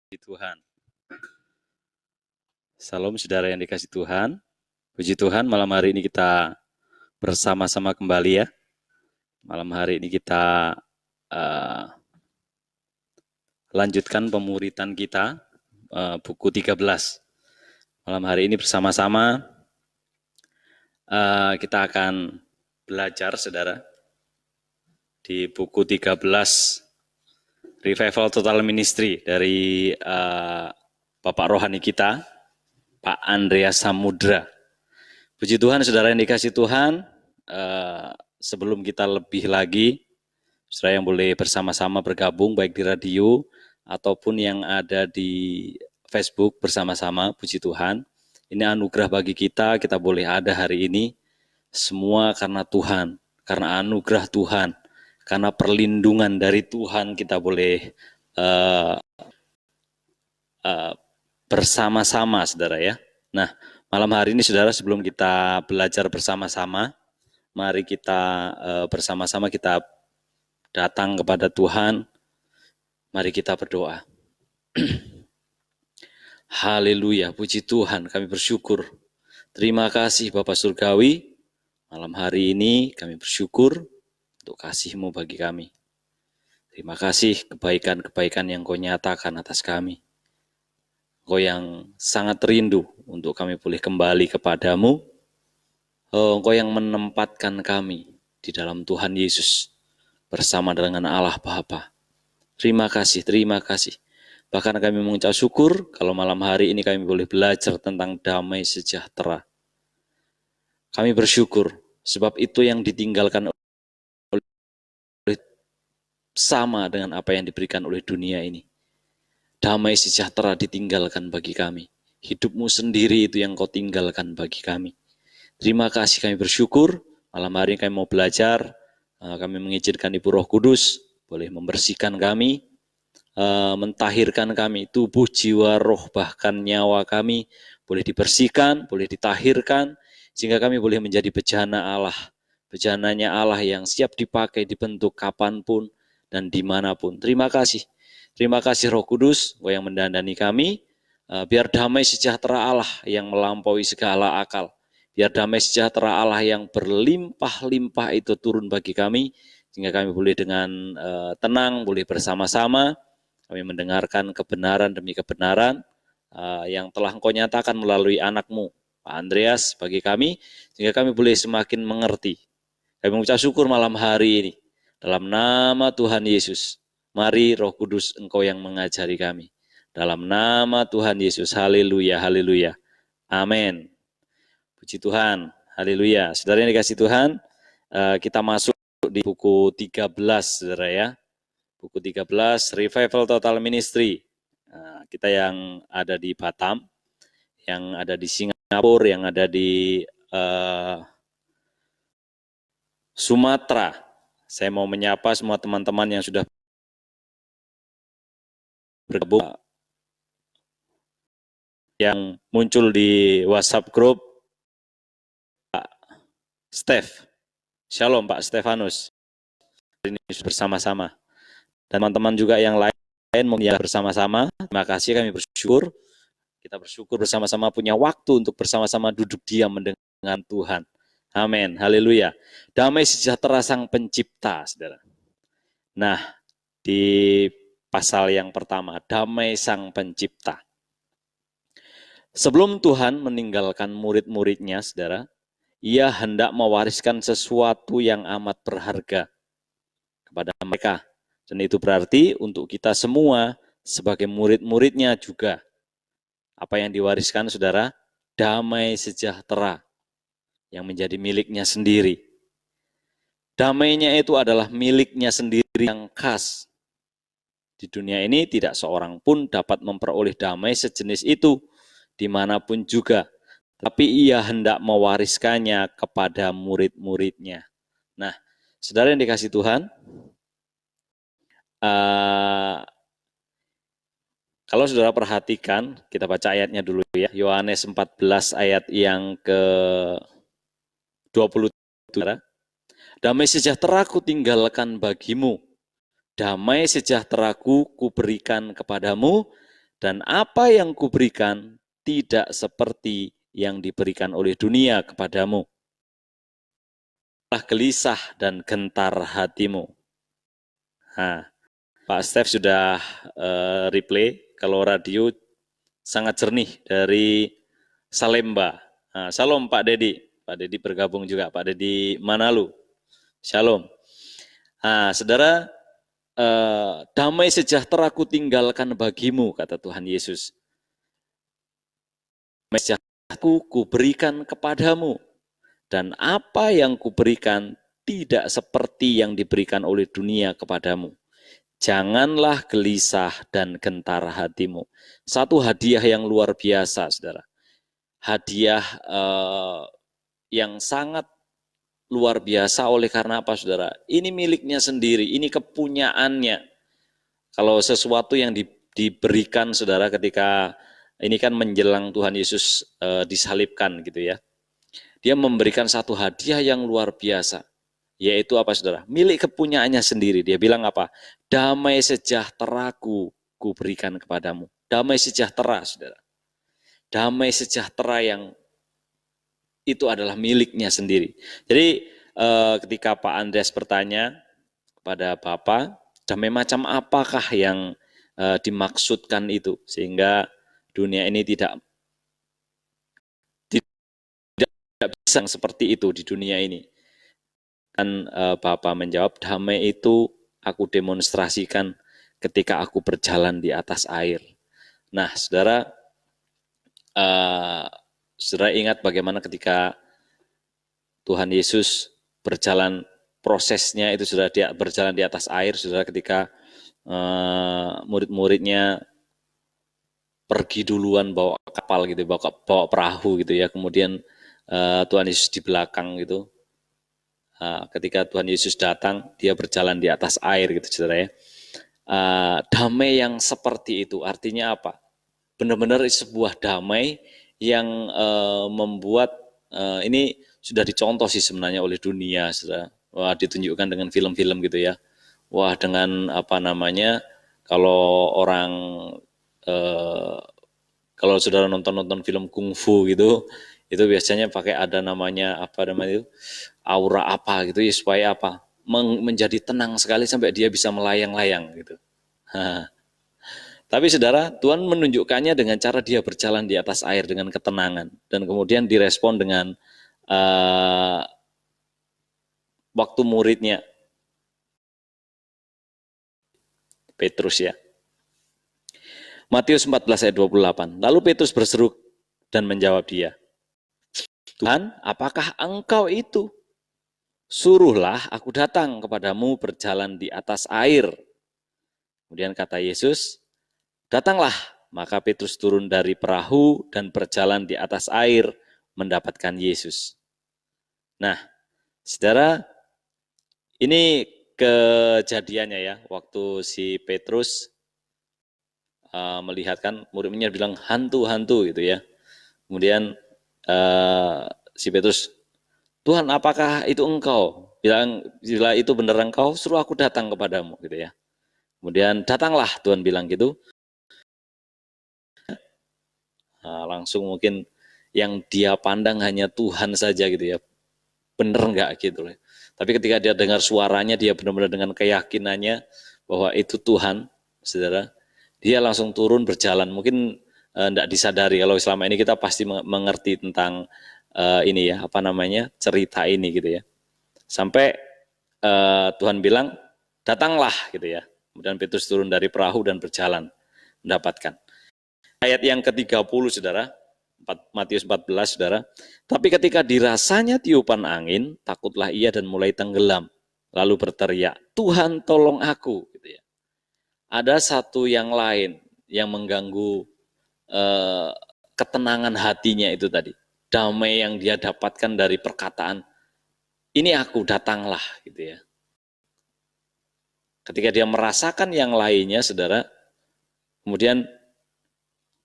Puji Tuhan. Salam saudara yang dikasih Tuhan. Puji Tuhan, malam hari ini kita bersama-sama kembali ya. Malam hari ini kita lanjutkan pemuritan kita, buku 13. Malam hari ini bersama-sama kita akan belajar, saudara, di buku 13 Revival Total Ministry dari Bapak Rohani kita, Pak Andreas Samudra. Puji Tuhan, saudara yang dikasih Tuhan, sebelum kita lebih lagi, saudara yang boleh bersama-sama bergabung baik di radio ataupun yang ada di Facebook bersama-sama, puji Tuhan. Ini anugerah bagi kita boleh ada hari ini, semua karena Tuhan, karena anugerah Tuhan, karena perlindungan dari Tuhan kita boleh bersama-sama, saudara ya. Nah, malam hari ini saudara, sebelum kita belajar bersama-sama, mari kita bersama-sama kita datang kepada Tuhan. Mari kita berdoa. Haleluya, puji Tuhan, kami bersyukur. Terima kasih Bapa Surgawi, malam hari ini kami bersyukur untuk kasih-Mu bagi kami. Terima kasih kebaikan-kebaikan yang Kau nyatakan atas kami. Engkau yang sangat rindu untuk kami boleh kembali kepadamu. Engkau yang menempatkan kami di dalam Tuhan Yesus bersama dengan Allah Bapa. Terima kasih, terima kasih. Bahkan kami mengucap syukur kalau malam hari ini kami boleh belajar tentang damai sejahtera. Kami bersyukur sebab itu yang ditinggalkan oleh sama dengan apa yang diberikan oleh dunia ini. Damai sejahtera ditinggalkan bagi kami. Hidupmu sendiri itu yang Kau tinggalkan bagi kami. Terima kasih, kami bersyukur. Malam hari kami mau belajar. Kami mengizinkan Ibu Roh Kudus boleh membersihkan kami, mentahirkan kami, tubuh, jiwa, roh, bahkan nyawa kami boleh dibersihkan, boleh ditahirkan, sehingga kami boleh menjadi bejana Allah. Bejananya Allah yang siap dipakai, dibentuk kapanpun dan dimanapun. Terima kasih. Terima kasih Roh Kudus, Engkau yang mendandani kami, biar damai sejahtera Allah yang melampaui segala akal, biar damai sejahtera Allah yang berlimpah-limpah itu turun bagi kami, sehingga kami boleh dengan tenang, boleh bersama-sama, kami mendengarkan kebenaran demi kebenaran yang telah Engkau nyatakan melalui anak-Mu, Pak Andreas, bagi kami, sehingga kami boleh semakin mengerti. Kami mengucap syukur malam hari ini, dalam nama Tuhan Yesus. Mari Roh Kudus Engkau yang mengajari kami. Dalam nama Tuhan Yesus, haleluya, haleluya. Amin. Puji Tuhan, haleluya. Saudara yang dikasih Tuhan, kita masuk di buku 13, saudara ya. Buku 13, Revival Total Ministry. Kita yang ada di Batam, yang ada di Singapura, yang ada di Sumatera. Saya mau menyapa semua teman-teman yang sudah bergabung, yang muncul di WhatsApp grup. Pak Steph, Shalom Pak Stefanus, ini bersama-sama. Dan teman-teman juga yang lain mau bersama-sama. Terima kasih, kami bersyukur. Kita bersyukur bersama-sama punya waktu untuk bersama-sama duduk diam mendengar Tuhan. Amin, haleluya. Damai sejahtera Sang Pencipta, saudara. Nah, di pasal yang pertama, damai Sang Pencipta. Sebelum Tuhan meninggalkan murid-muridnya, saudara, Ia hendak mewariskan sesuatu yang amat berharga kepada mereka. Dan itu berarti untuk kita semua sebagai murid-muridnya juga. Apa yang diwariskan, saudara? Damai sejahtera yang menjadi miliknya sendiri. Damainya itu adalah miliknya sendiri yang khas. Di dunia ini tidak seorang pun dapat memperoleh damai sejenis itu dimanapun juga. Tapi Ia hendak mewariskannya kepada murid-muridnya. Nah, saudara yang dikasih Tuhan, kalau saudara perhatikan, kita baca ayatnya dulu ya. Yohanes 14 ayat yang ke-20. Damai sejahtera-Ku tinggalkan bagimu. Damai sejahtera-Ku kuberikan kepadamu, Dan apa yang kuberikan tidak seperti yang diberikan oleh dunia kepadamu. Gelisah dan gentar hatimu. Nah, Pak Steph sudah replay, kalau radio sangat jernih dari Salemba. Nah, Salam Pak Dedi. Pak Dedi bergabung juga, Pak Dedi Manalu. Shalom. Nah, saudara, damai sejahtera ku tinggalkan bagimu, kata Tuhan Yesus. Damai sejahtera ku berikan kepadamu. Dan apa yang kuberikan tidak seperti yang diberikan oleh dunia kepadamu. Janganlah gelisah dan gentar hatimu. Satu hadiah yang luar biasa, saudara. Hadiah yang sangat luar biasa oleh karena apa, saudara? Ini miliknya sendiri, ini kepunyaannya. Kalau sesuatu yang diberikan, saudara, ketika ini kan menjelang Tuhan Yesus disalibkan gitu ya. Dia memberikan satu hadiah yang luar biasa, yaitu apa, saudara? Milik kepunyaannya sendiri. Dia bilang apa? Damai sejahteraku ku berikan kepadamu. Damai sejahtera, saudara. Damai sejahtera yang itu adalah miliknya sendiri. Jadi ketika Pak Andreas bertanya kepada Bapak, damai macam apakah yang dimaksudkan itu, sehingga dunia ini tidak bisa seperti itu di dunia ini. Dan Bapak menjawab, damai itu aku demonstrasikan ketika aku berjalan di atas air. Nah, saudara, saudara ingat bagaimana ketika Tuhan Yesus berjalan, prosesnya itu sudah dia berjalan di atas air, saudara, ketika murid-muridnya pergi duluan bawa kapal gitu, bawa perahu gitu ya, kemudian Tuhan Yesus di belakang gitu. Ketika Tuhan Yesus datang, dia berjalan di atas air gitu, saudara ya. Damai yang seperti itu artinya apa? Benar-benar sebuah damai yang membuat ini sudah dicontoh sih sebenarnya oleh dunia, saudara. Wah, ditunjukkan dengan film-film gitu ya. Wah, dengan apa namanya? Kalau orang kalau saudara nonton film kungfu gitu, itu biasanya pakai ada namanya apa namanya itu, aura apa gitu ya, supaya apa? Menjadi tenang sekali sampai dia bisa melayang-layang gitu. Tapi saudara, Tuhan menunjukkannya dengan cara dia berjalan di atas air dengan ketenangan, dan kemudian direspon dengan waktu muridnya Petrus ya. Matius 14 ayat 28. Lalu Petrus berseru dan menjawab dia, Tuhan, apakah engkau itu? Suruhlah aku datang kepadamu berjalan di atas air. Kemudian kata Yesus, datanglah. Maka Petrus turun dari perahu dan berjalan di atas air mendapatkan Yesus. Nah, saudara, ini kejadiannya ya, waktu si Petrus melihat kan murid-muridnya bilang hantu-hantu gitu ya. Kemudian si Petrus, Tuhan, apakah itu engkau? Bilang, bila itu benar engkau, suruh aku datang kepadamu gitu ya. Kemudian datanglah, Tuhan bilang gitu. Langsung mungkin yang dia pandang hanya Tuhan saja gitu ya. Bener enggak gitu. Tapi ketika dia dengar suaranya, dia benar-benar dengan keyakinannya bahwa itu Tuhan, saudara. Dia langsung turun berjalan. Mungkin enggak disadari kalau selama ini kita pasti mengerti tentang ini ya, apa namanya, cerita ini gitu ya. Sampai Tuhan bilang, datanglah gitu ya. Kemudian Petrus turun dari perahu dan berjalan mendapatkan. Ayat yang ke-30, saudara, Matius 14, saudara. Tapi ketika dirasanya tiupan angin, takutlah ia dan mulai tenggelam. Lalu berteriak, Tuhan tolong aku. Gitu ya. Ada satu yang lain yang mengganggu ketenangan hatinya itu tadi. Damai yang dia dapatkan dari perkataan, ini aku, datanglah. Gitu ya. Ketika dia merasakan yang lainnya, saudara, kemudian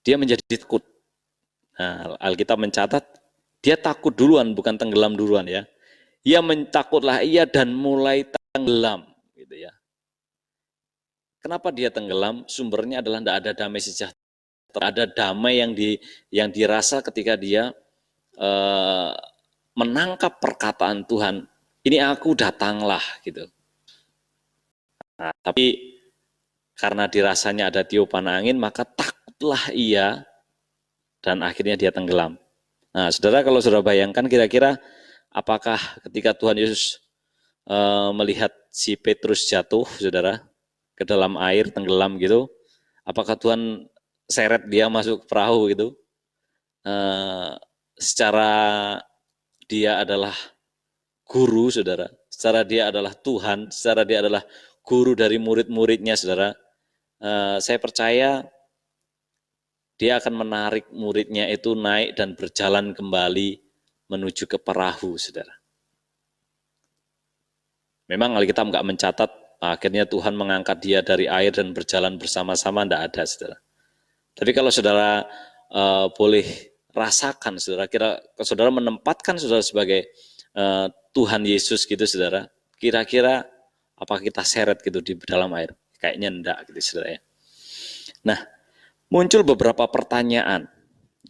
dia menjadi takut. Nah, Alkitab mencatat, dia takut duluan, bukan tenggelam duluan ya. Ia takutlah ia dan mulai tenggelam. Gitu ya. Kenapa dia tenggelam? Sumbernya adalah tidak ada damai sejahtera Ada damai yang dirasa ketika dia menangkap perkataan Tuhan. Ini aku datanglah gitu. Nah, tapi karena dirasanya ada tiupan angin, maka takutlah ia dan akhirnya dia tenggelam. Nah, saudara, kalau saudara bayangkan kira-kira apakah ketika Tuhan Yesus melihat si Petrus jatuh, saudara, ke dalam air, tenggelam gitu, apakah Tuhan seret dia masuk perahu gitu? Secara dia adalah guru, saudara, secara dia adalah Tuhan, secara dia adalah guru dari murid-muridnya, saudara, saya percaya dia akan menarik muridnya itu naik dan berjalan kembali menuju ke perahu, saudara. Memang Alkitab nggak mencatat akhirnya Tuhan mengangkat dia dari air dan berjalan bersama-sama, enggak ada, saudara. Tapi kalau saudara boleh rasakan, saudara, saudara menempatkan saudara sebagai Tuhan Yesus gitu, saudara, kira-kira apa kita seret gitu di dalam air? Kayaknya enggak gitu, saudara ya. Nah, muncul beberapa pertanyaan.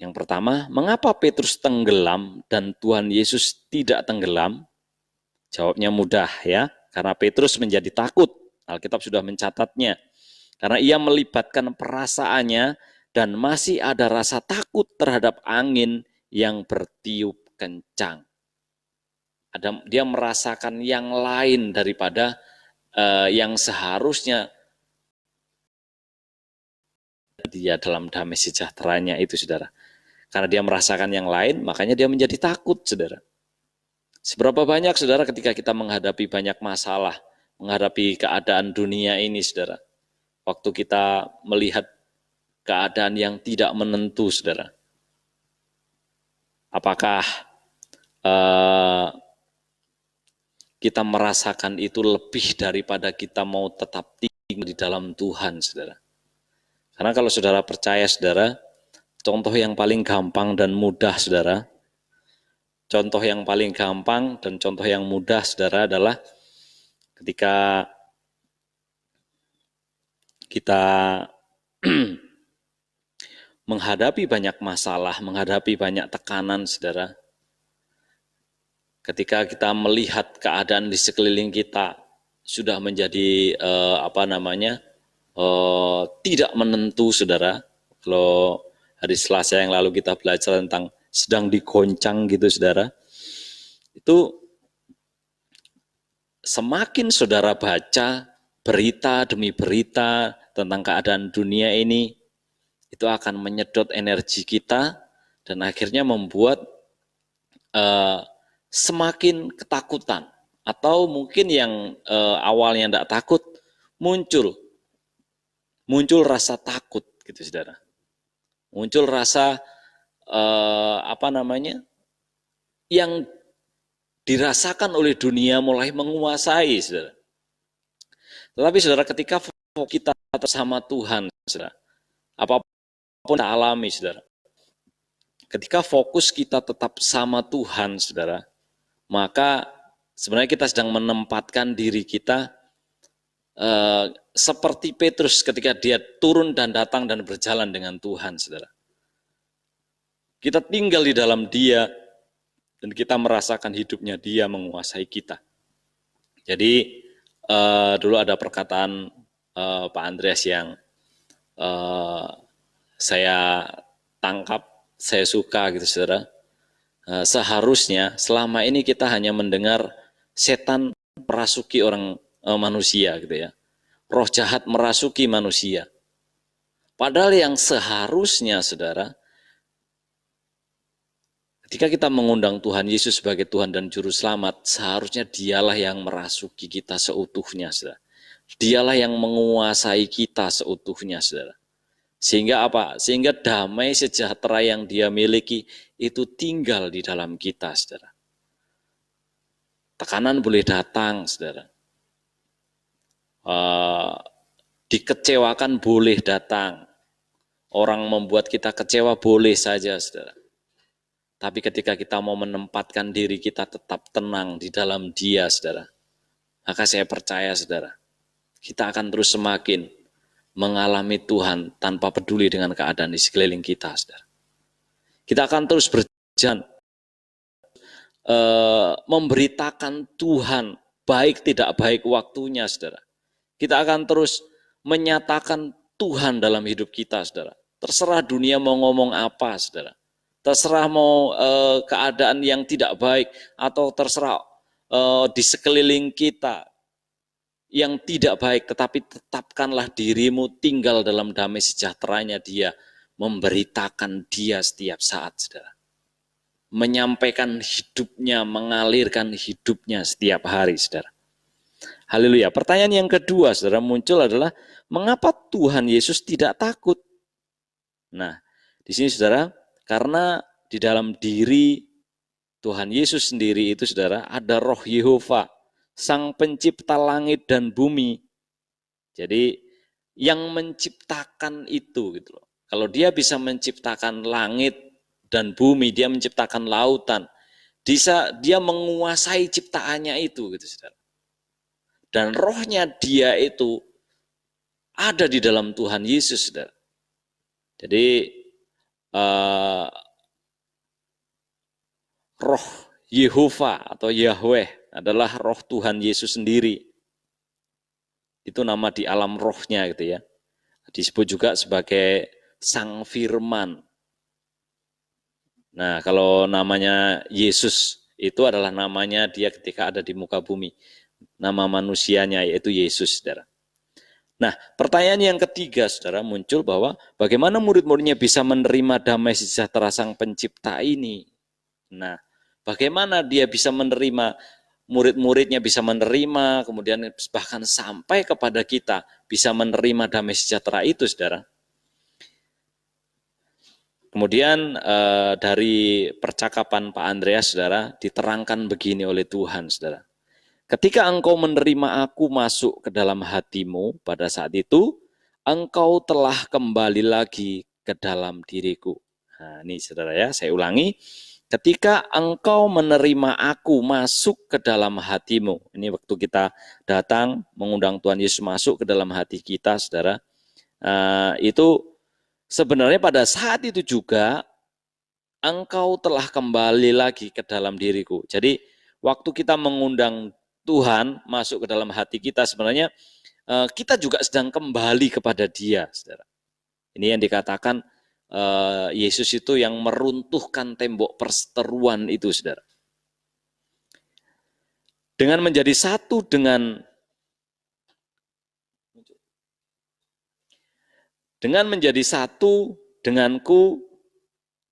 Yang pertama, mengapa Petrus tenggelam dan Tuhan Yesus tidak tenggelam? Jawabnya mudah ya, karena Petrus menjadi takut. Alkitab sudah mencatatnya. Karena ia melibatkan perasaannya dan masih ada rasa takut terhadap angin yang bertiup kencang. Dia merasakan yang lain daripada yang seharusnya dia dalam damai sejahteranya itu, saudara. Karena dia merasakan yang lain, makanya dia menjadi takut, saudara. Seberapa banyak, saudara, ketika kita menghadapi banyak masalah, menghadapi keadaan dunia ini, saudara, waktu kita melihat keadaan yang tidak menentu, saudara, apakah kita merasakan itu lebih daripada kita mau tetap tinggal di dalam Tuhan, saudara? Karena kalau saudara percaya, saudara, contoh yang paling gampang dan mudah, saudara, contoh yang paling gampang dan contoh yang mudah, saudara, adalah ketika kita menghadapi banyak masalah, menghadapi banyak tekanan, saudara. Ketika kita melihat keadaan di sekeliling kita sudah menjadi tidak menentu, saudara. Kalau hari Selasa yang lalu kita belajar tentang sedang digoncang gitu, saudara. Itu semakin saudara baca berita demi berita tentang keadaan dunia ini, itu akan menyedot energi kita dan akhirnya membuat semakin ketakutan. Atau mungkin yang awalnya tidak takut, muncul rasa takut gitu, saudara. Muncul rasa yang dirasakan oleh dunia mulai menguasai, saudara. Tetapi saudara, ketika kita bersama Tuhan, saudara, apapun kita alami, saudara, ketika fokus kita tetap sama Tuhan, saudara, maka sebenarnya kita sedang menempatkan diri kita seperti Petrus ketika dia turun dan datang dan berjalan dengan Tuhan, saudara. Kita tinggal di dalam Dia dan kita merasakan hidupnya Dia menguasai kita. Jadi dulu ada perkataan Pak Andreas yang saya tangkap, saya suka gitu, saudara. Seharusnya selama ini kita hanya mendengar setan merasuki orang manusia gitu ya. Roh jahat merasuki manusia. Padahal yang seharusnya, saudara, ketika kita mengundang Tuhan Yesus sebagai Tuhan dan Juru Selamat, seharusnya Dialah yang merasuki kita seutuhnya, saudara. Dialah yang menguasai kita seutuhnya, saudara. Sehingga apa? Sehingga damai sejahtera yang Dia miliki itu tinggal di dalam kita, saudara. Tekanan boleh datang, saudara. Dikecewakan boleh datang. Orang membuat kita kecewa boleh saja, saudara. Tapi ketika kita mau menempatkan diri kita tetap tenang di dalam Dia, saudara, maka saya percaya, saudara, kita akan terus semakin mengalami Tuhan tanpa peduli dengan keadaan di sekeliling kita, saudara. Kita akan terus berjalan memberitakan Tuhan, baik tidak baik waktunya, saudara. Kita akan terus menyatakan Tuhan dalam hidup kita, saudara. Terserah dunia mau ngomong apa, saudara. Terserah mau keadaan yang tidak baik, atau terserah di sekeliling kita yang tidak baik, tetapi tetapkanlah dirimu tinggal dalam damai sejahteranya Dia, memberitakan Dia setiap saat, saudara. Menyampaikan hidupnya, mengalirkan hidupnya setiap hari, saudara. Haleluya. Pertanyaan yang kedua, saudara, muncul adalah mengapa Tuhan Yesus tidak takut? Nah, di sini, saudara, karena di dalam diri Tuhan Yesus sendiri itu, saudara, ada roh Yehova, Sang Pencipta langit dan bumi. Jadi yang menciptakan itu, gitu loh. Kalau Dia bisa menciptakan langit dan bumi, Dia menciptakan lautan, Dia menguasai ciptaannya itu, gitu, saudara. Dan rohnya Dia itu ada di dalam Tuhan Yesus, saudara. Jadi roh Yehova atau Yahweh adalah roh Tuhan Yesus sendiri. Itu nama di alam rohnya, gitu ya. Disebut juga sebagai Sang Firman. Nah, kalau namanya Yesus itu adalah namanya Dia ketika ada di muka bumi. Nama manusianya yaitu Yesus, saudara. Nah, pertanyaan yang ketiga, saudara, muncul bahwa bagaimana murid-muridnya bisa menerima damai sejahtera Sang Pencipta ini? Nah, bagaimana dia bisa menerima, murid-muridnya bisa menerima, kemudian bahkan sampai kepada kita bisa menerima damai sejahtera itu, saudara. Kemudian dari percakapan Pak Andreas, saudara, diterangkan begini oleh Tuhan, saudara. Ketika engkau menerima aku masuk ke dalam hatimu, pada saat itu engkau telah kembali lagi ke dalam diriku. Nah, ini saudara ya, saya ulangi. Ketika engkau menerima aku masuk ke dalam hatimu, ini waktu kita datang mengundang Tuhan Yesus masuk ke dalam hati kita, saudara, itu sebenarnya pada saat itu juga engkau telah kembali lagi ke dalam diriku. Jadi waktu kita mengundang Tuhan masuk ke dalam hati kita, sebenarnya kita juga sedang kembali kepada Dia, saudara. Ini yang dikatakan Yesus itu yang meruntuhkan tembok perseteruan itu, saudara. Dengan menjadi satu dengan menjadi satu denganku,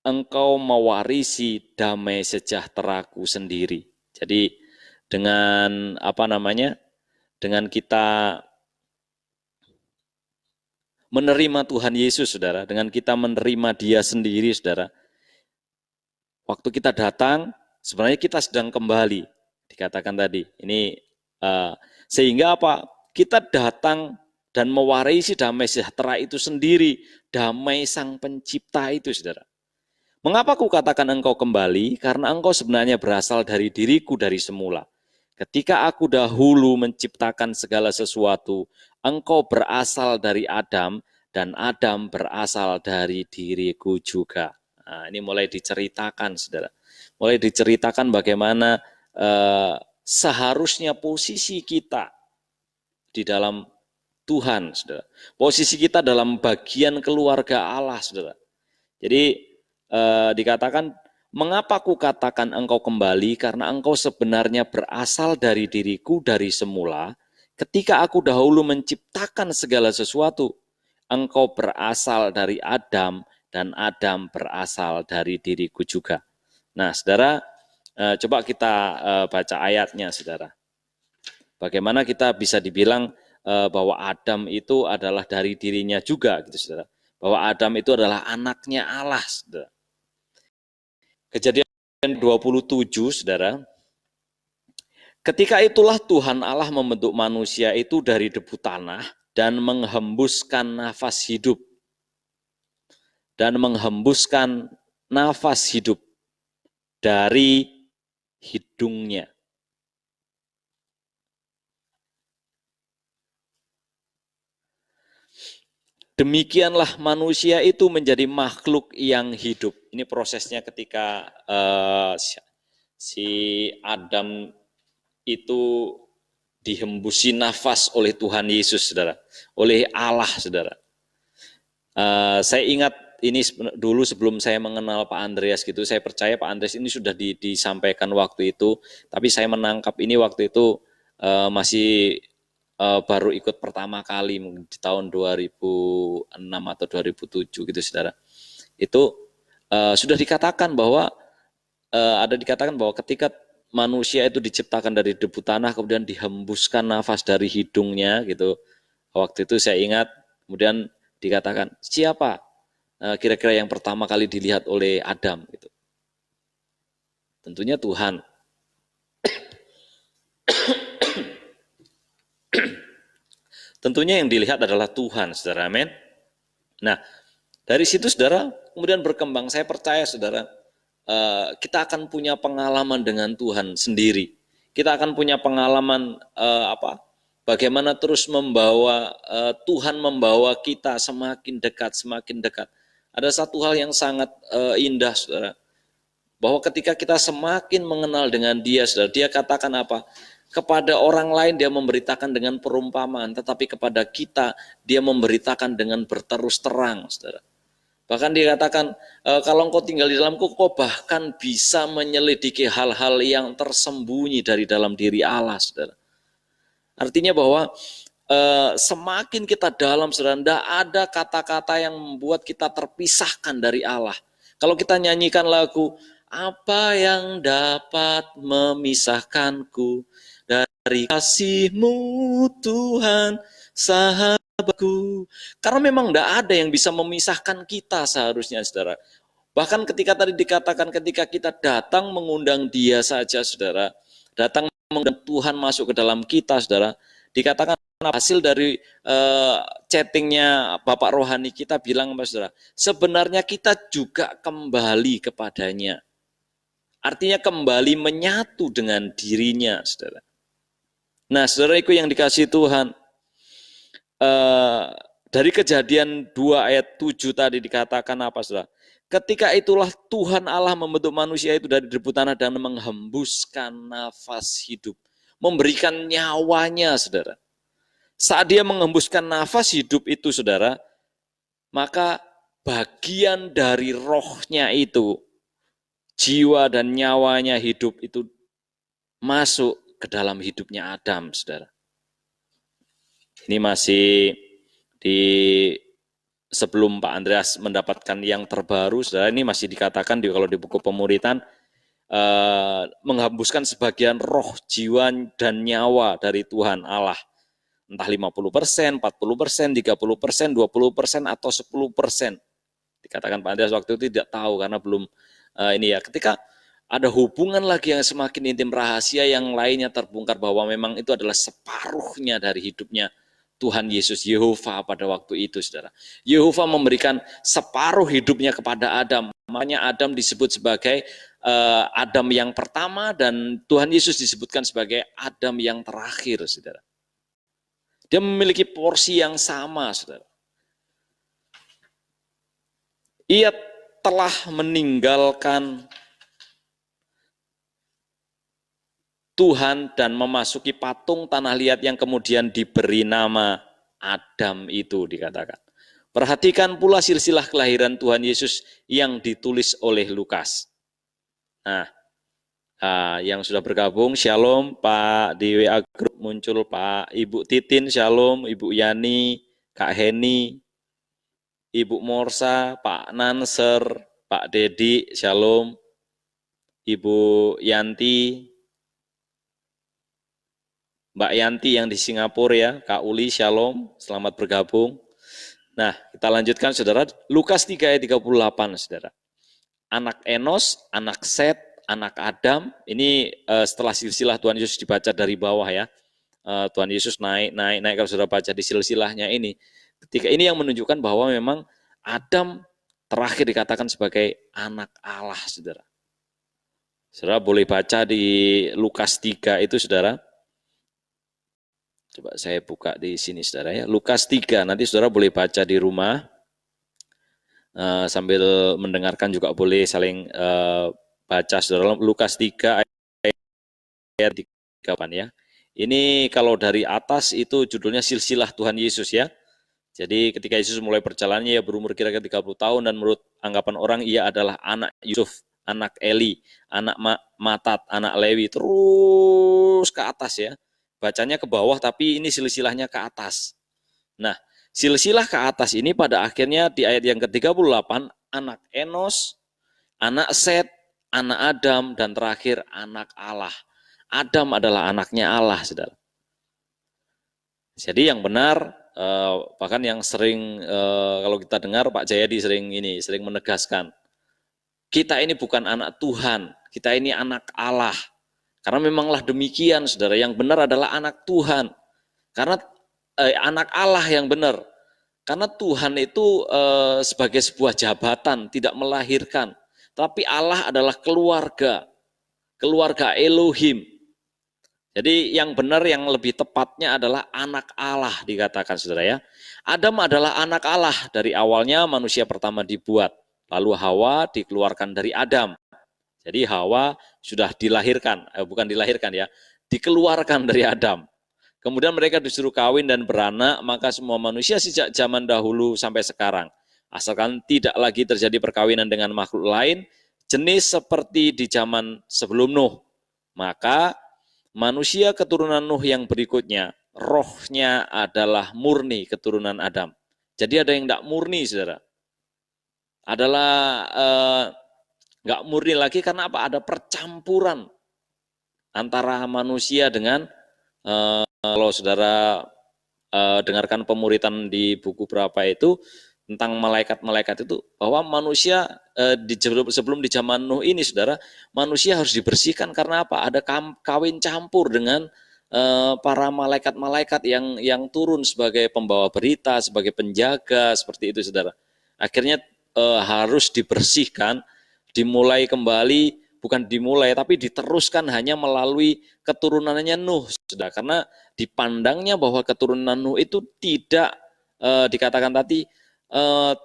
engkau mewarisi damai sejahteraku sendiri. Jadi dengan dengan kita menerima Tuhan Yesus, saudara, dengan kita menerima Dia sendiri, saudara, waktu kita datang, sebenarnya kita sedang kembali, dikatakan tadi. Ini sehingga apa? Kita datang dan mewarisi damai sejahtera itu sendiri, damai Sang Pencipta itu, saudara. Mengapa aku katakan engkau kembali? Karena engkau sebenarnya berasal dari diriku dari semula. Ketika aku dahulu menciptakan segala sesuatu, engkau berasal dari Adam, dan Adam berasal dari diriku juga. Nah, ini mulai diceritakan, saudara. Mulai diceritakan bagaimana seharusnya posisi kita di dalam Tuhan, saudara. Posisi kita dalam bagian keluarga Allah, saudara. Jadi dikatakan, mengapa aku katakan engkau kembali? Karena engkau sebenarnya berasal dari diriku dari semula. Ketika aku dahulu menciptakan segala sesuatu, engkau berasal dari Adam, dan Adam berasal dari diriku juga. Nah, saudara, coba kita baca ayatnya, saudara. Bagaimana kita bisa dibilang bahwa Adam itu adalah dari dirinya juga, gitu, saudara. Bahwa Adam itu adalah anaknya Allah, saudara. Kejadian 27, saudara. Ketika itulah Tuhan Allah membentuk manusia itu dari debu tanah dan menghembuskan nafas hidup. Dan menghembuskan nafas hidup dari hidungnya. Demikianlah manusia itu menjadi makhluk yang hidup. Ini prosesnya ketika si Adam itu dihembusi nafas oleh Tuhan Yesus, saudara, oleh Allah, saudara. Saya ingat ini dulu sebelum saya mengenal Pak Andreas gitu, saya percaya Pak Andreas ini sudah disampaikan waktu itu, tapi saya menangkap ini waktu itu masih baru ikut pertama kali mungkin di tahun 2006 atau 2007 gitu, saudara. Itu sudah dikatakan bahwa dikatakan bahwa ketika manusia itu diciptakan dari debu tanah kemudian dihembuskan nafas dari hidungnya gitu. Waktu itu saya ingat kemudian dikatakan siapa kira-kira yang pertama kali dilihat oleh Adam gitu. Tentunya Tuhan. Tentunya yang dilihat adalah Tuhan, saudara, amin. Nah, dari situ saudara kemudian berkembang, saya percaya saudara, kita akan punya pengalaman dengan Tuhan sendiri. Kita akan punya pengalaman bagaimana terus membawa Tuhan membawa kita semakin dekat, semakin dekat. Ada satu hal yang sangat indah, saudara, bahwa ketika kita semakin mengenal dengan Dia, saudara, Dia katakan apa? Kepada orang lain Dia memberitakan dengan perumpamaan, tetapi kepada kita Dia memberitakan dengan berterus terang, saudara. Bahkan dikatakan, kalau engkau tinggal di dalamku, kau bahkan bisa menyelidiki hal-hal yang tersembunyi dari dalam diri Allah, saudara. Artinya bahwa semakin kita dalam, saudara, tidak ada kata-kata yang membuat kita terpisahkan dari Allah. Kalau kita nyanyikan lagu, apa yang dapat memisahkanku dari kasih-Mu Tuhan, sahabatku. Karena memang tidak ada yang bisa memisahkan kita seharusnya, saudara. Bahkan ketika tadi dikatakan ketika kita datang mengundang Dia saja, saudara, datang mengundang Tuhan masuk ke dalam kita, saudara, dikatakan hasil dari chattingnya Bapak Rohani kita bilang, saudara, sebenarnya kita juga kembali kepadanya. Artinya kembali menyatu dengan dirinya, saudara. Nah, saudara, itu yang dikasih Tuhan. Dari Kejadian 2 ayat 7 tadi dikatakan apa, saudara? Ketika itulah Tuhan Allah membentuk manusia itu dari debu tanah dan menghembuskan nafas hidup, memberikan nyawanya, saudara. Saat Dia menghembuskan nafas hidup itu, saudara, maka bagian dari rohnya itu, jiwa dan nyawanya hidup itu masuk ke dalam hidupnya Adam, saudara. Ini masih di sebelum Pak Andreas mendapatkan yang terbaru, saudara, ini masih dikatakan kalau di buku Pemuritan, menghembuskan sebagian roh, jiwa, dan nyawa dari Tuhan Allah. Entah 50%, 40%, 30%, 20%, atau 10%. Dikatakan Pak Andreas waktu itu tidak tahu karena belum ini ya. Ketika ada hubungan lagi yang semakin intim, rahasia yang lainnya terbongkar bahwa memang itu adalah separuhnya dari hidupnya Tuhan Yesus, Yehova pada waktu itu, saudara. Yehova memberikan separuh hidupnya kepada Adam. Makanya Adam disebut sebagai Adam yang pertama dan Tuhan Yesus disebutkan sebagai Adam yang terakhir, saudara. Dia memiliki porsi yang sama, saudara. Ia telah meninggalkan Tuhan dan memasuki patung tanah liat yang kemudian diberi nama Adam itu, dikatakan. Perhatikan pula silsilah kelahiran Tuhan Yesus yang ditulis oleh Lukas. Nah, yang sudah bergabung, Shalom, Pak di WA Group muncul Pak Ibu Titin, Shalom, Ibu Yani, Kak Heni, Ibu Morsa, Pak Nanser, Pak Dedi, Shalom, Ibu Yanti, Mbak Yanti yang di Singapura ya, Kak Uli, Shalom, selamat bergabung. Nah, kita lanjutkan, saudara. Lukas 3 ayat 38, saudara. Anak Enos, anak Set, anak Adam, ini setelah silsilah Tuhan Yesus dibaca dari bawah ya. Tuhan Yesus naik, kalau saudara baca di silsilahnya ini. Ketika ini yang menunjukkan bahwa memang Adam terakhir dikatakan sebagai anak Allah, saudara. Saudara boleh baca di Lukas 3 itu, saudara. Coba saya buka di sini saudara ya. Lukas 3, nanti saudara boleh baca di rumah. Sambil mendengarkan juga boleh saling baca saudara. Lukas 3 ayat 3 ya. Ini kalau dari atas itu judulnya silsilah Tuhan Yesus ya. Jadi ketika Yesus mulai perjalanannya ya berumur kira-kira 30 tahun dan menurut anggapan orang ia adalah anak Yusuf, anak Eli, anak Matat, anak Lewi, terus ke atas ya. Bacanya ke bawah tapi ini silsilahnya ke atas. Nah, silsilah ke atas ini pada akhirnya di ayat yang ke-38 anak Enos, anak Set, anak Adam, dan terakhir anak Allah. Adam adalah anaknya Allah, saudara. Jadi yang benar, bahkan yang sering kalau kita dengar Pak Jayadi sering menegaskan, kita ini bukan anak Tuhan, kita ini anak Allah. Karena memanglah demikian, saudara. Yang benar adalah anak Tuhan. Karena anak Allah yang benar. Karena Tuhan itu sebagai sebuah jabatan, tidak melahirkan. Tapi Allah adalah keluarga, keluarga Elohim. Jadi yang benar, yang lebih tepatnya adalah anak Allah dikatakan saudara ya. Adam adalah anak Allah, dari awalnya manusia pertama dibuat. Lalu Hawa dikeluarkan dari Adam. Jadi Hawa sudah dilahirkan, bukan dilahirkan ya, dikeluarkan dari Adam. Kemudian mereka disuruh kawin dan beranak, maka semua manusia sejak zaman dahulu sampai sekarang, asalkan tidak lagi terjadi perkawinan dengan makhluk lain, jenis seperti di zaman sebelum Nuh, maka manusia keturunan Nuh yang berikutnya, rohnya adalah murni keturunan Adam. Jadi ada yang tidak murni, saudara. Adalah nggak murni lagi karena apa? Ada percampuran antara manusia dengan kalau saudara dengarkan pemuritan di buku berapa itu tentang malaikat-malaikat itu, bahwa manusia sebelum di zaman Nuh ini, saudara, manusia harus dibersihkan karena apa? Ada kawin campur dengan para malaikat-malaikat yang turun sebagai pembawa berita, sebagai penjaga, seperti itu, saudara. Akhirnya harus dibersihkan, dimulai kembali, bukan dimulai, tapi diteruskan hanya melalui keturunannya Nuh, saudara. Karena dipandangnya bahwa keturunan Nuh itu tidak dikatakan tadi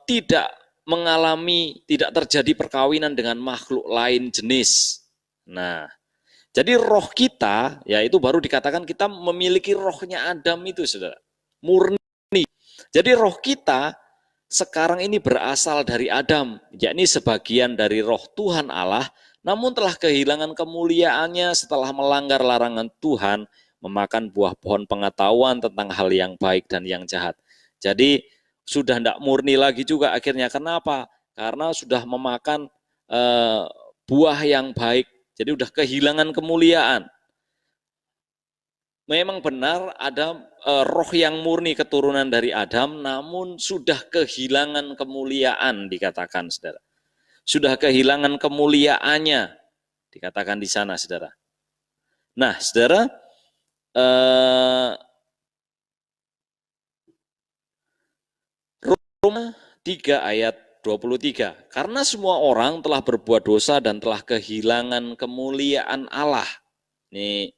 tidak mengalami, tidak terjadi perkawinan dengan makhluk lain jenis. Nah, jadi roh kita, ya itu baru dikatakan kita memiliki rohnya Adam itu, saudara, murni. Jadi roh kita sekarang ini berasal dari Adam, yakni sebagian dari roh Tuhan Allah, namun telah kehilangan kemuliaannya setelah melanggar larangan Tuhan, memakan buah pohon pengetahuan tentang hal yang baik dan yang jahat. Jadi sudah tidak murni lagi juga akhirnya. Kenapa? Karena sudah memakan buah yang baik, jadi sudah kehilangan kemuliaan. Memang benar ada roh yang murni keturunan dari Adam, namun sudah kehilangan kemuliaan dikatakan, saudara. Sudah kehilangan kemuliaannya, dikatakan di sana, saudara. Nah, saudara, Roma 3 ayat 23. Karena semua orang telah berbuat dosa dan telah kehilangan kemuliaan Allah. Ini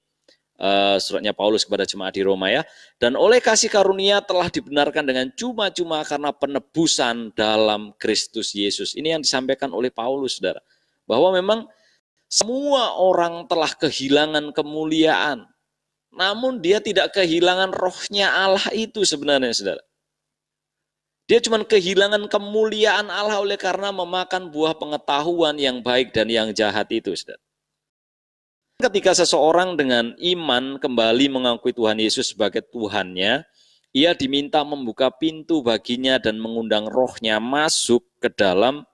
suratnya Paulus kepada jemaat di Roma ya. Dan oleh kasih karunia telah dibenarkan dengan cuma-cuma karena penebusan dalam Kristus Yesus. Ini yang disampaikan oleh Paulus, saudara. Bahwa memang semua orang telah kehilangan kemuliaan. Namun dia tidak kehilangan rohnya Allah itu sebenarnya, saudara. Dia cuma kehilangan kemuliaan Allah oleh karena memakan buah pengetahuan yang baik dan yang jahat itu, saudara. Ketika seseorang dengan iman kembali mengakui Tuhan Yesus sebagai Tuhannya, ia diminta membuka pintu baginya dan mengundang rohnya masuk ke dalam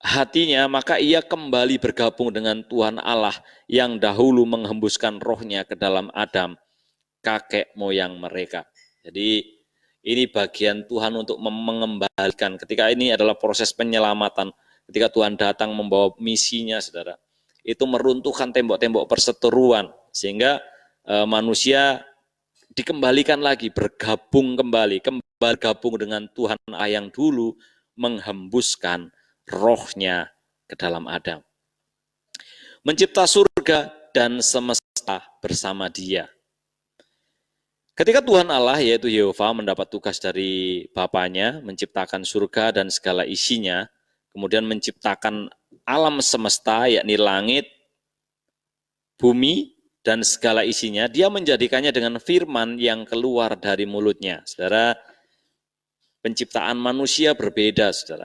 hatinya, maka ia kembali bergabung dengan Tuhan Allah yang dahulu menghembuskan rohnya ke dalam Adam, kakek moyang mereka. Jadi ini bagian Tuhan untuk mengembalikan. Ketika ini adalah proses penyelamatan. Ketika Tuhan datang membawa misinya, saudara, itu meruntuhkan tembok-tembok perseteruan. Sehingga manusia dikembalikan lagi, bergabung kembali bergabung dengan Tuhan Allah yang dulu menghembuskan rohnya ke dalam Adam. Mencipta surga dan semesta bersama Dia. Ketika Tuhan Allah, yaitu Yehova, mendapat tugas dari Bapanya, menciptakan surga dan segala isinya, kemudian menciptakan alam semesta, yakni langit, bumi, dan segala isinya, Dia menjadikannya dengan firman yang keluar dari mulutnya. Saudara, penciptaan manusia berbeda, saudara.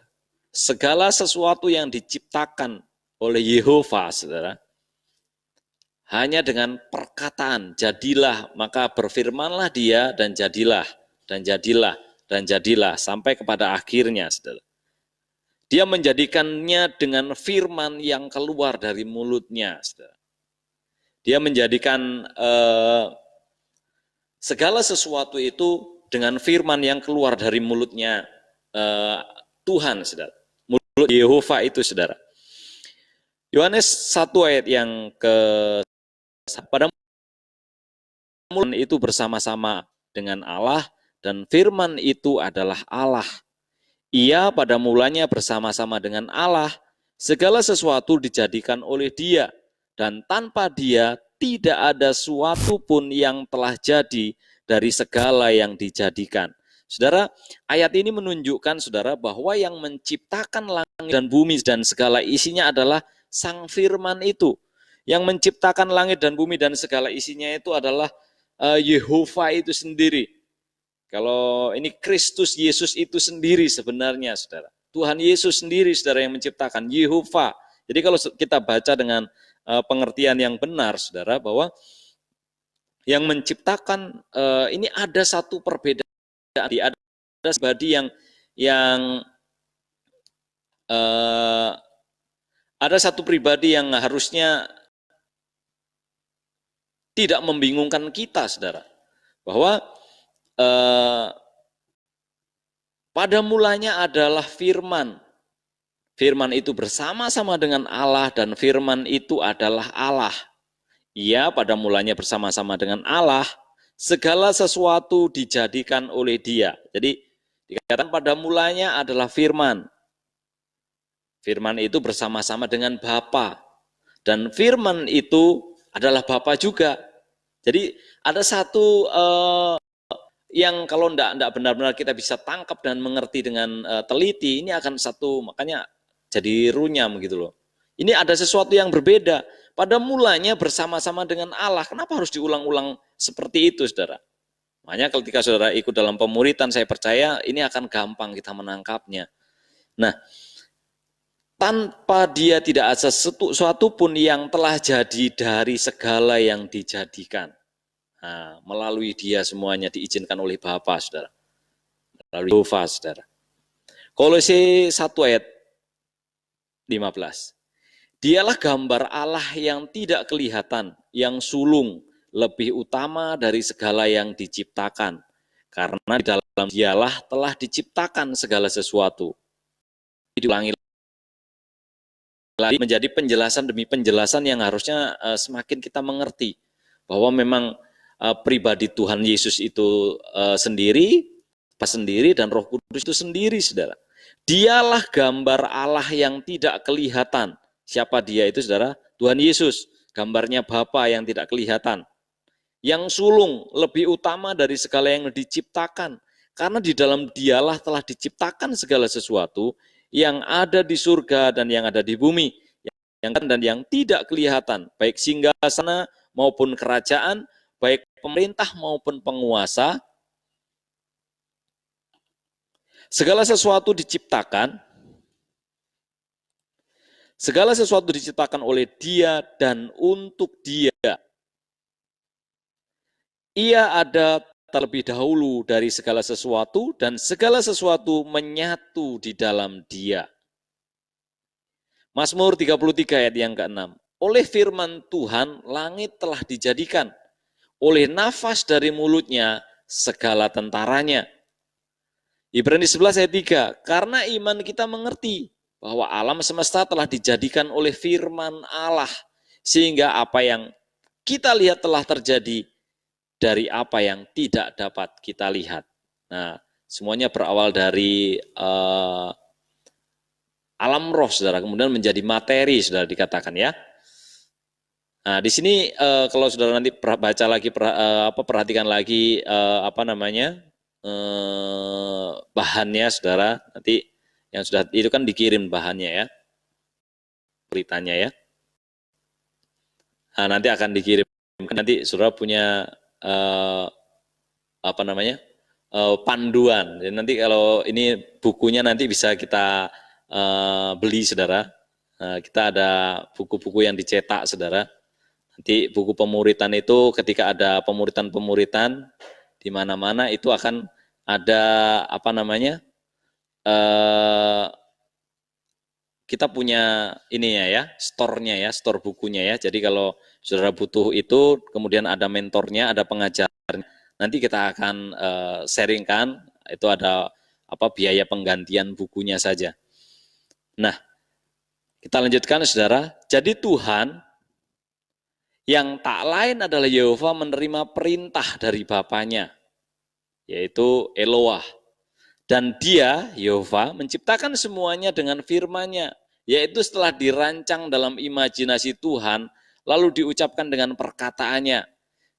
Segala sesuatu yang diciptakan oleh Yehova, saudara, hanya dengan perkataan, jadilah, maka berfirmanlah Dia dan jadilah, dan jadilah, dan jadilah, sampai kepada akhirnya, saudara. Dia menjadikannya dengan firman yang keluar dari mulutnya, saudara. Dia menjadikan segala sesuatu itu dengan firman yang keluar dari mulutnya Tuhan, saudara. Mulut Yehova itu, saudara. Yohanes 1 ayat yang ke pada mulanya itu bersama-sama dengan Allah, dan firman itu adalah Allah. Ia pada mulanya bersama-sama dengan Allah, segala sesuatu dijadikan oleh Dia, dan tanpa Dia tidak ada suatu pun yang telah jadi dari segala yang dijadikan. Saudara, ayat ini menunjukkan, saudara, bahwa yang menciptakan langit dan bumi dan segala isinya adalah Sang Firman itu. Yang menciptakan langit dan bumi dan segala isinya itu adalah Yehova itu sendiri. Kalau ini Kristus Yesus itu sendiri sebenarnya, saudara. Tuhan Yesus sendiri, saudara, yang menciptakan, Yehova. Jadi kalau kita baca dengan pengertian yang benar, saudara, bahwa yang menciptakan ini ada satu perbedaan, ada pribadi yang ada satu pribadi yang harusnya tidak membingungkan kita, saudara, bahwa pada mulanya adalah firman. Firman itu bersama-sama dengan Allah, dan firman itu adalah Allah. Ia pada mulanya bersama-sama dengan Allah, segala sesuatu dijadikan oleh Dia. Jadi dikatakan pada mulanya adalah firman. Firman itu bersama-sama dengan Bapa, dan firman itu adalah Bapa juga. Jadi ada satu yang kalau tidak benar-benar kita bisa tangkap dan mengerti dengan teliti, ini akan satu, makanya jadi runyam gitu loh. Ini ada sesuatu yang berbeda. Pada mulanya bersama-sama dengan Allah. Kenapa harus diulang-ulang seperti itu, saudara? Makanya ketika saudara ikut dalam pemuritan, saya percaya ini akan gampang kita menangkapnya. Nah, tanpa Dia tidak ada sesuatu pun yang telah jadi dari segala yang dijadikan. Nah, melalui Dia semuanya diizinkan oleh Bapa, saudara. Melalui Yehova, saudara. Kolose 1 ayat 15. Dialah gambar Allah yang tidak kelihatan, yang sulung, lebih utama dari segala yang diciptakan. Karena di dalam Dialah telah diciptakan segala sesuatu. Diulangi lagi menjadi penjelasan demi penjelasan yang harusnya semakin kita mengerti. Bahwa memang pribadi Tuhan Yesus itu sendiri, dan Roh Kudus itu sendiri, saudara. Dialah gambar Allah yang tidak kelihatan. Siapa Dia itu, saudara? Tuhan Yesus, gambarnya Bapa yang tidak kelihatan. Yang sulung, lebih utama dari segala yang diciptakan. Karena di dalam Dialah telah diciptakan segala sesuatu yang ada di surga dan yang ada di bumi, dan yang tidak kelihatan, baik singgasana maupun kerajaan, baik pemerintah maupun penguasa. Segala sesuatu diciptakan oleh Dia dan untuk Dia. Ia ada terlebih dahulu dari segala sesuatu, dan segala sesuatu menyatu di dalam Dia. Mazmur 33 ayat yang ke-6. Oleh firman Tuhan, langit telah dijadikan. Oleh nafas dari mulutnya, segala tentaranya. Ibrani 11 ayat 3. Karena iman kita mengerti bahwa alam semesta telah dijadikan oleh firman Allah, sehingga apa yang kita lihat telah terjadi dari apa yang tidak dapat kita lihat. Nah, semuanya berawal dari alam roh, saudara, kemudian menjadi materi, saudara, dikatakan ya. Nah, di sini kalau saudara nanti baca lagi, perhatikan lagi bahannya, saudara. Nanti yang sudah itu kan dikirim bahannya ya, beritanya ya. Nah, nanti akan dikirim. Nanti saudara punya panduan. Jadi nanti kalau ini bukunya nanti bisa kita beli, saudara. Kita ada buku-buku yang dicetak, saudara. Nanti buku pemuritan itu ketika ada pemuritan di mana-mana itu akan ada kita punya ininya ya, store-nya ya, store bukunya ya. Jadi kalau saudara butuh itu, kemudian ada mentornya, ada pengajarnya, nanti kita akan sharingkan, itu ada biaya penggantian bukunya saja. Nah, kita lanjutkan, saudara. Jadi Tuhan yang tak lain adalah Yehova menerima perintah dari Bapaknya, yaitu Eloah. Dan dia, Yehova, menciptakan semuanya dengan firman-Nya, yaitu setelah dirancang dalam imajinasi Tuhan, lalu diucapkan dengan perkataannya,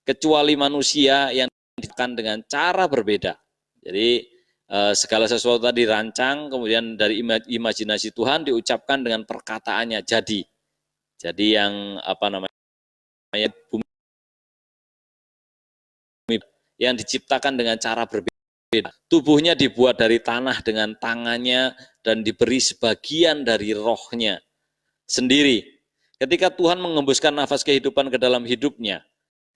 kecuali manusia yang diciptakan dengan cara berbeda. Jadi segala sesuatu tadi dirancang, kemudian dari imajinasi Tuhan diucapkan dengan perkataannya, jadi. Jadi yang bumi yang diciptakan dengan cara berbeda. Tubuhnya dibuat dari tanah dengan tangannya dan diberi sebagian dari rohnya sendiri. Ketika Tuhan mengembuskan nafas kehidupan ke dalam hidupnya,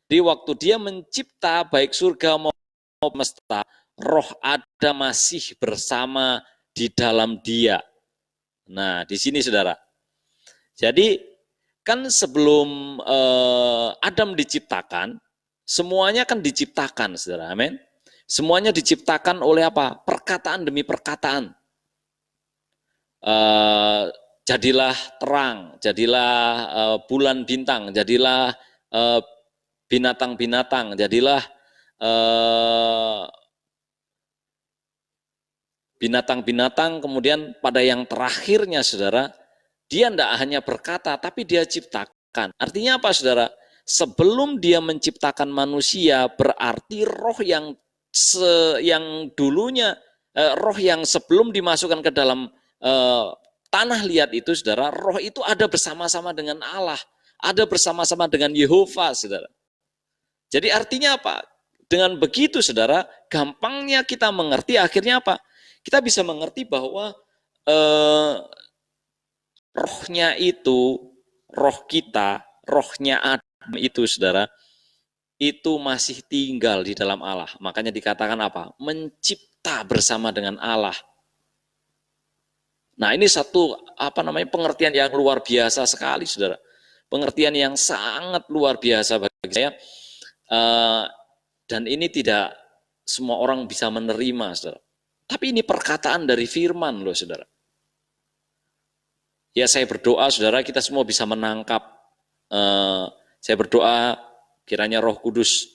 di waktu dia mencipta baik surga maupun semesta, roh Adam masih bersama di dalam dia. Nah, di sini saudara. Jadi kan sebelum Adam diciptakan, semuanya kan diciptakan, saudara. Amin. Semuanya diciptakan oleh apa? Perkataan demi perkataan. Jadilah terang, jadilah bulan bintang, jadilah binatang-binatang, jadilah binatang-binatang, kemudian pada yang terakhirnya, saudara, dia tidak hanya berkata, tapi dia ciptakan. Artinya apa, saudara? Sebelum dia menciptakan manusia, berarti roh yang dulunya, roh yang sebelum dimasukkan ke dalam tanah liat itu, saudara, roh itu ada bersama-sama dengan Allah, ada bersama-sama dengan Yehova, saudara. Jadi artinya apa? Dengan begitu, saudara, gampangnya kita mengerti, akhirnya apa? Kita bisa mengerti bahwa rohnya itu, roh kita, rohnya Adam itu, saudara, itu masih tinggal di dalam Allah. Makanya dikatakan apa? Mencipta bersama dengan Allah. Nah, ini satu pengertian yang luar biasa sekali, saudara. Pengertian yang sangat luar biasa bagi saya. Dan ini tidak semua orang bisa menerima, saudara. Tapi ini perkataan dari firman loh, saudara. Ya, saya berdoa, saudara, kita semua bisa menangkap. Saya berdoa kiranya Roh Kudus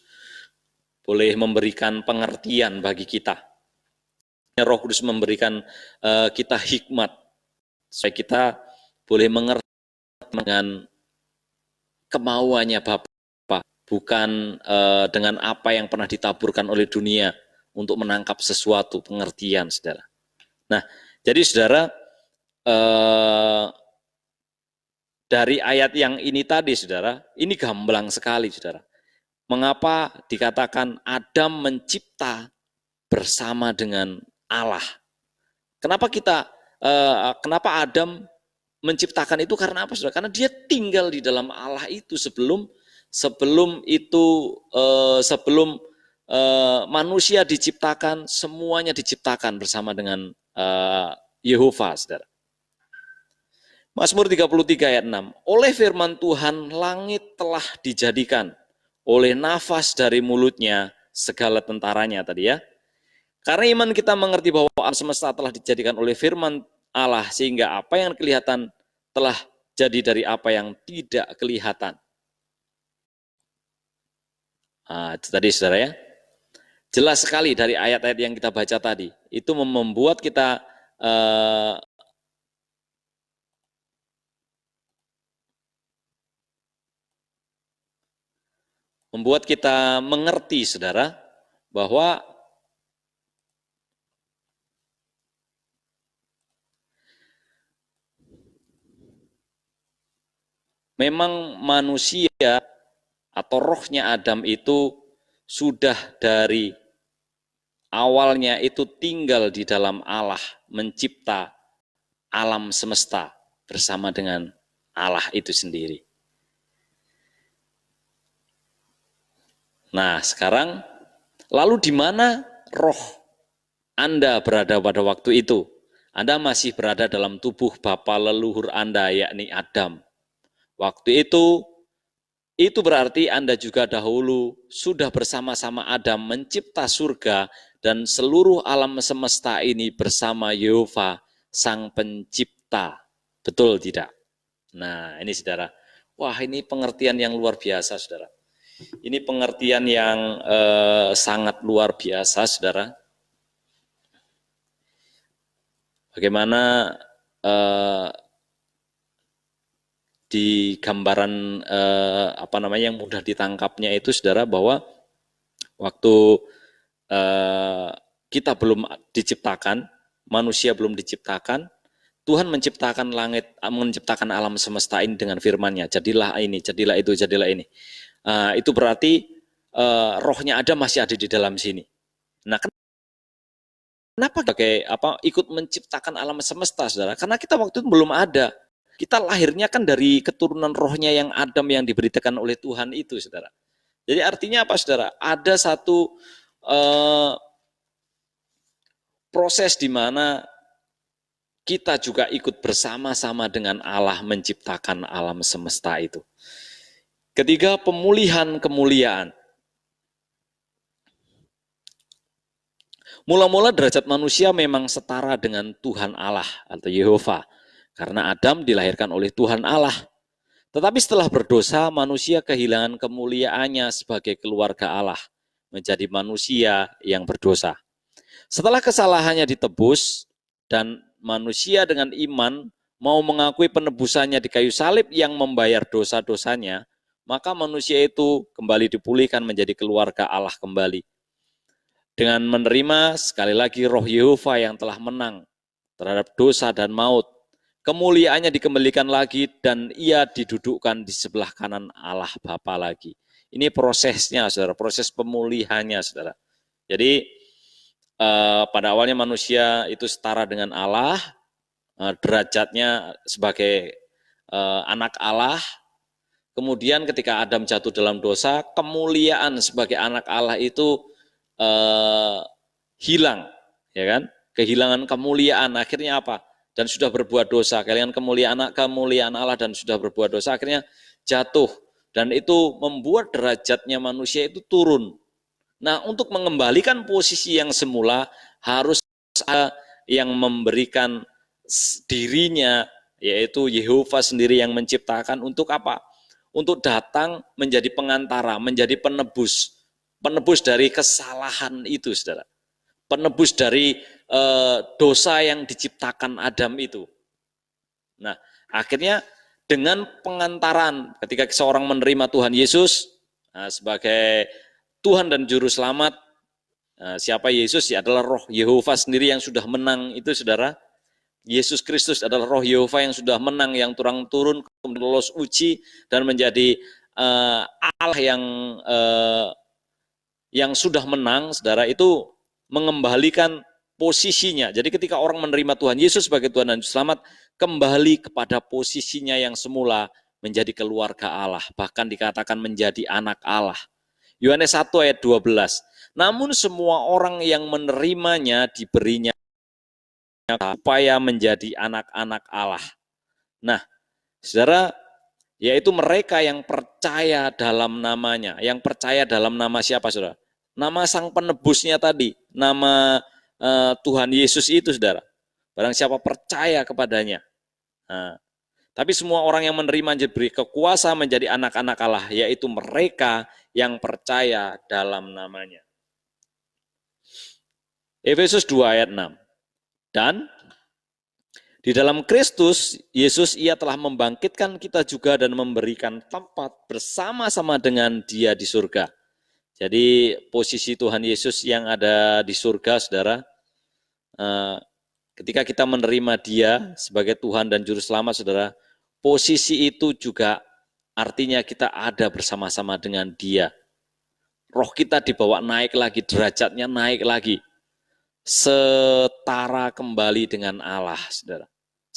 boleh memberikan pengertian bagi kita. Roh Kudus memberikan kita hikmat, supaya kita boleh mengerti dengan kemauannya Bapa, bukan dengan apa yang pernah ditaburkan oleh dunia untuk menangkap sesuatu pengertian, saudara. Nah, jadi saudara, dari ayat yang ini tadi, saudara, ini gamblang sekali, saudara. Mengapa dikatakan Adam mencipta bersama dengan Allah? Kenapa kenapa Adam menciptakan itu? Karena apa, saudara? Karena dia tinggal di dalam Allah itu sebelum manusia diciptakan, semuanya diciptakan bersama dengan Yehova, saudara. Mazmur 33 ayat 6. Oleh firman Tuhan langit telah dijadikan, oleh nafas dari mulutnya segala tentaranya tadi ya. Karena iman kita mengerti bahwa alam semesta telah dijadikan oleh firman Allah, sehingga apa yang kelihatan telah jadi dari apa yang tidak kelihatan. Nah, itu tadi, saudara ya. Jelas sekali dari ayat-ayat yang kita baca tadi. Itu membuat kita membuat kita mengerti, saudara, bahwa memang manusia atau rohnya Adam itu sudah dari awalnya itu tinggal di dalam Allah, mencipta alam semesta bersama dengan Allah itu sendiri. Nah, sekarang lalu di mana roh Anda berada pada waktu itu? Anda masih berada dalam tubuh bapa leluhur Anda, yakni Adam. Waktu itu berarti Anda juga dahulu sudah bersama-sama Adam mencipta surga dan seluruh alam semesta ini bersama Yehova, Sang Pencipta. Betul tidak? Nah, ini saudara. Wah, ini pengertian yang luar biasa, saudara. Ini pengertian yang sangat luar biasa, saudara. Bagaimana di gambaran yang mudah ditangkapnya itu, saudara, bahwa waktu kita belum diciptakan, manusia belum diciptakan, Tuhan menciptakan langit, menciptakan alam semesta ini dengan firman-Nya. Jadilah ini, jadilah itu, jadilah ini. Itu berarti rohnya ada masih ada di dalam sini. Nah, kenapa ikut menciptakan alam semesta, saudara? Karena kita waktu itu belum ada. Kita lahirnya kan dari keturunan rohnya yang Adam yang diberitakan oleh Tuhan itu, saudara. Jadi artinya apa, saudara? Ada satu proses di mana kita juga ikut bersama-sama dengan Allah menciptakan alam semesta itu. Ketiga, pemulihan kemuliaan. Mula-mula derajat manusia memang setara dengan Tuhan Allah atau Yehova. Karena Adam dilahirkan oleh Tuhan Allah. Tetapi setelah berdosa, manusia kehilangan kemuliaannya sebagai keluarga Allah. Menjadi manusia yang berdosa. Setelah kesalahannya ditebus, dan manusia dengan iman mau mengakui penebusannya di kayu salib yang membayar dosa-dosanya, maka manusia itu kembali dipulihkan menjadi keluarga Allah kembali. Dengan menerima sekali lagi roh Yehova yang telah menang terhadap dosa dan maut, kemuliaannya dikembalikan lagi dan ia didudukkan di sebelah kanan Allah Bapa lagi. Ini prosesnya, saudara, proses pemulihannya, saudara. Jadi pada awalnya manusia itu setara dengan Allah, derajatnya sebagai anak Allah. Kemudian ketika Adam jatuh dalam dosa, kemuliaan sebagai anak Allah itu hilang, ya kan? Kehilangan kemuliaan, akhirnya apa? Dan sudah berbuat dosa, kehilangan kemuliaan Allah dan sudah berbuat dosa, akhirnya jatuh. Dan itu membuat derajatnya manusia itu turun. Nah, untuk mengembalikan posisi yang semula, harus ada yang memberikan dirinya, yaitu Yehova sendiri yang menciptakan. Untuk apa? Untuk datang menjadi pengantara, menjadi penebus. Penebus dari kesalahan itu, saudara. Penebus dari dosa yang diciptakan Adam itu. Nah, akhirnya dengan pengantaran, ketika seorang menerima Tuhan Yesus sebagai Tuhan dan Juru Selamat, siapa Yesus? Ya adalah roh Yehova sendiri yang sudah menang itu, saudara. Yesus Kristus adalah roh Yehova yang sudah menang, yang turun kemudian lolos uji dan menjadi Allah yang sudah menang, saudara, itu mengembalikan posisinya. Jadi ketika orang menerima Tuhan Yesus sebagai Tuhan dan Juru Selamat, kembali kepada posisinya yang semula, menjadi keluarga Allah, bahkan dikatakan menjadi anak Allah. Yohanes 1 ayat 12. Namun semua orang yang menerimanya diberinya supaya menjadi anak-anak Allah. Nah, saudara, yaitu mereka yang percaya dalam namanya. Yang percaya dalam nama siapa, saudara? Nama sang penebusnya tadi, nama Tuhan Yesus itu, saudara. Barang siapa percaya kepadanya. Nah, tapi semua orang yang menerima diberi kekuasaan menjadi anak-anak Allah, yaitu mereka yang percaya dalam namanya. Efesus 2 ayat 6. Dan Di dalam Kristus Yesus ia telah membangkitkan kita juga dan memberikan tempat bersama-sama dengan Dia di surga. Jadi posisi Tuhan Yesus yang ada di surga, saudara, ketika kita menerima Dia sebagai Tuhan dan Juru Selamat, saudara, posisi itu juga artinya kita ada bersama-sama dengan Dia. Roh kita dibawa naik lagi, derajatnya naik lagi, setara kembali dengan Allah, saudara.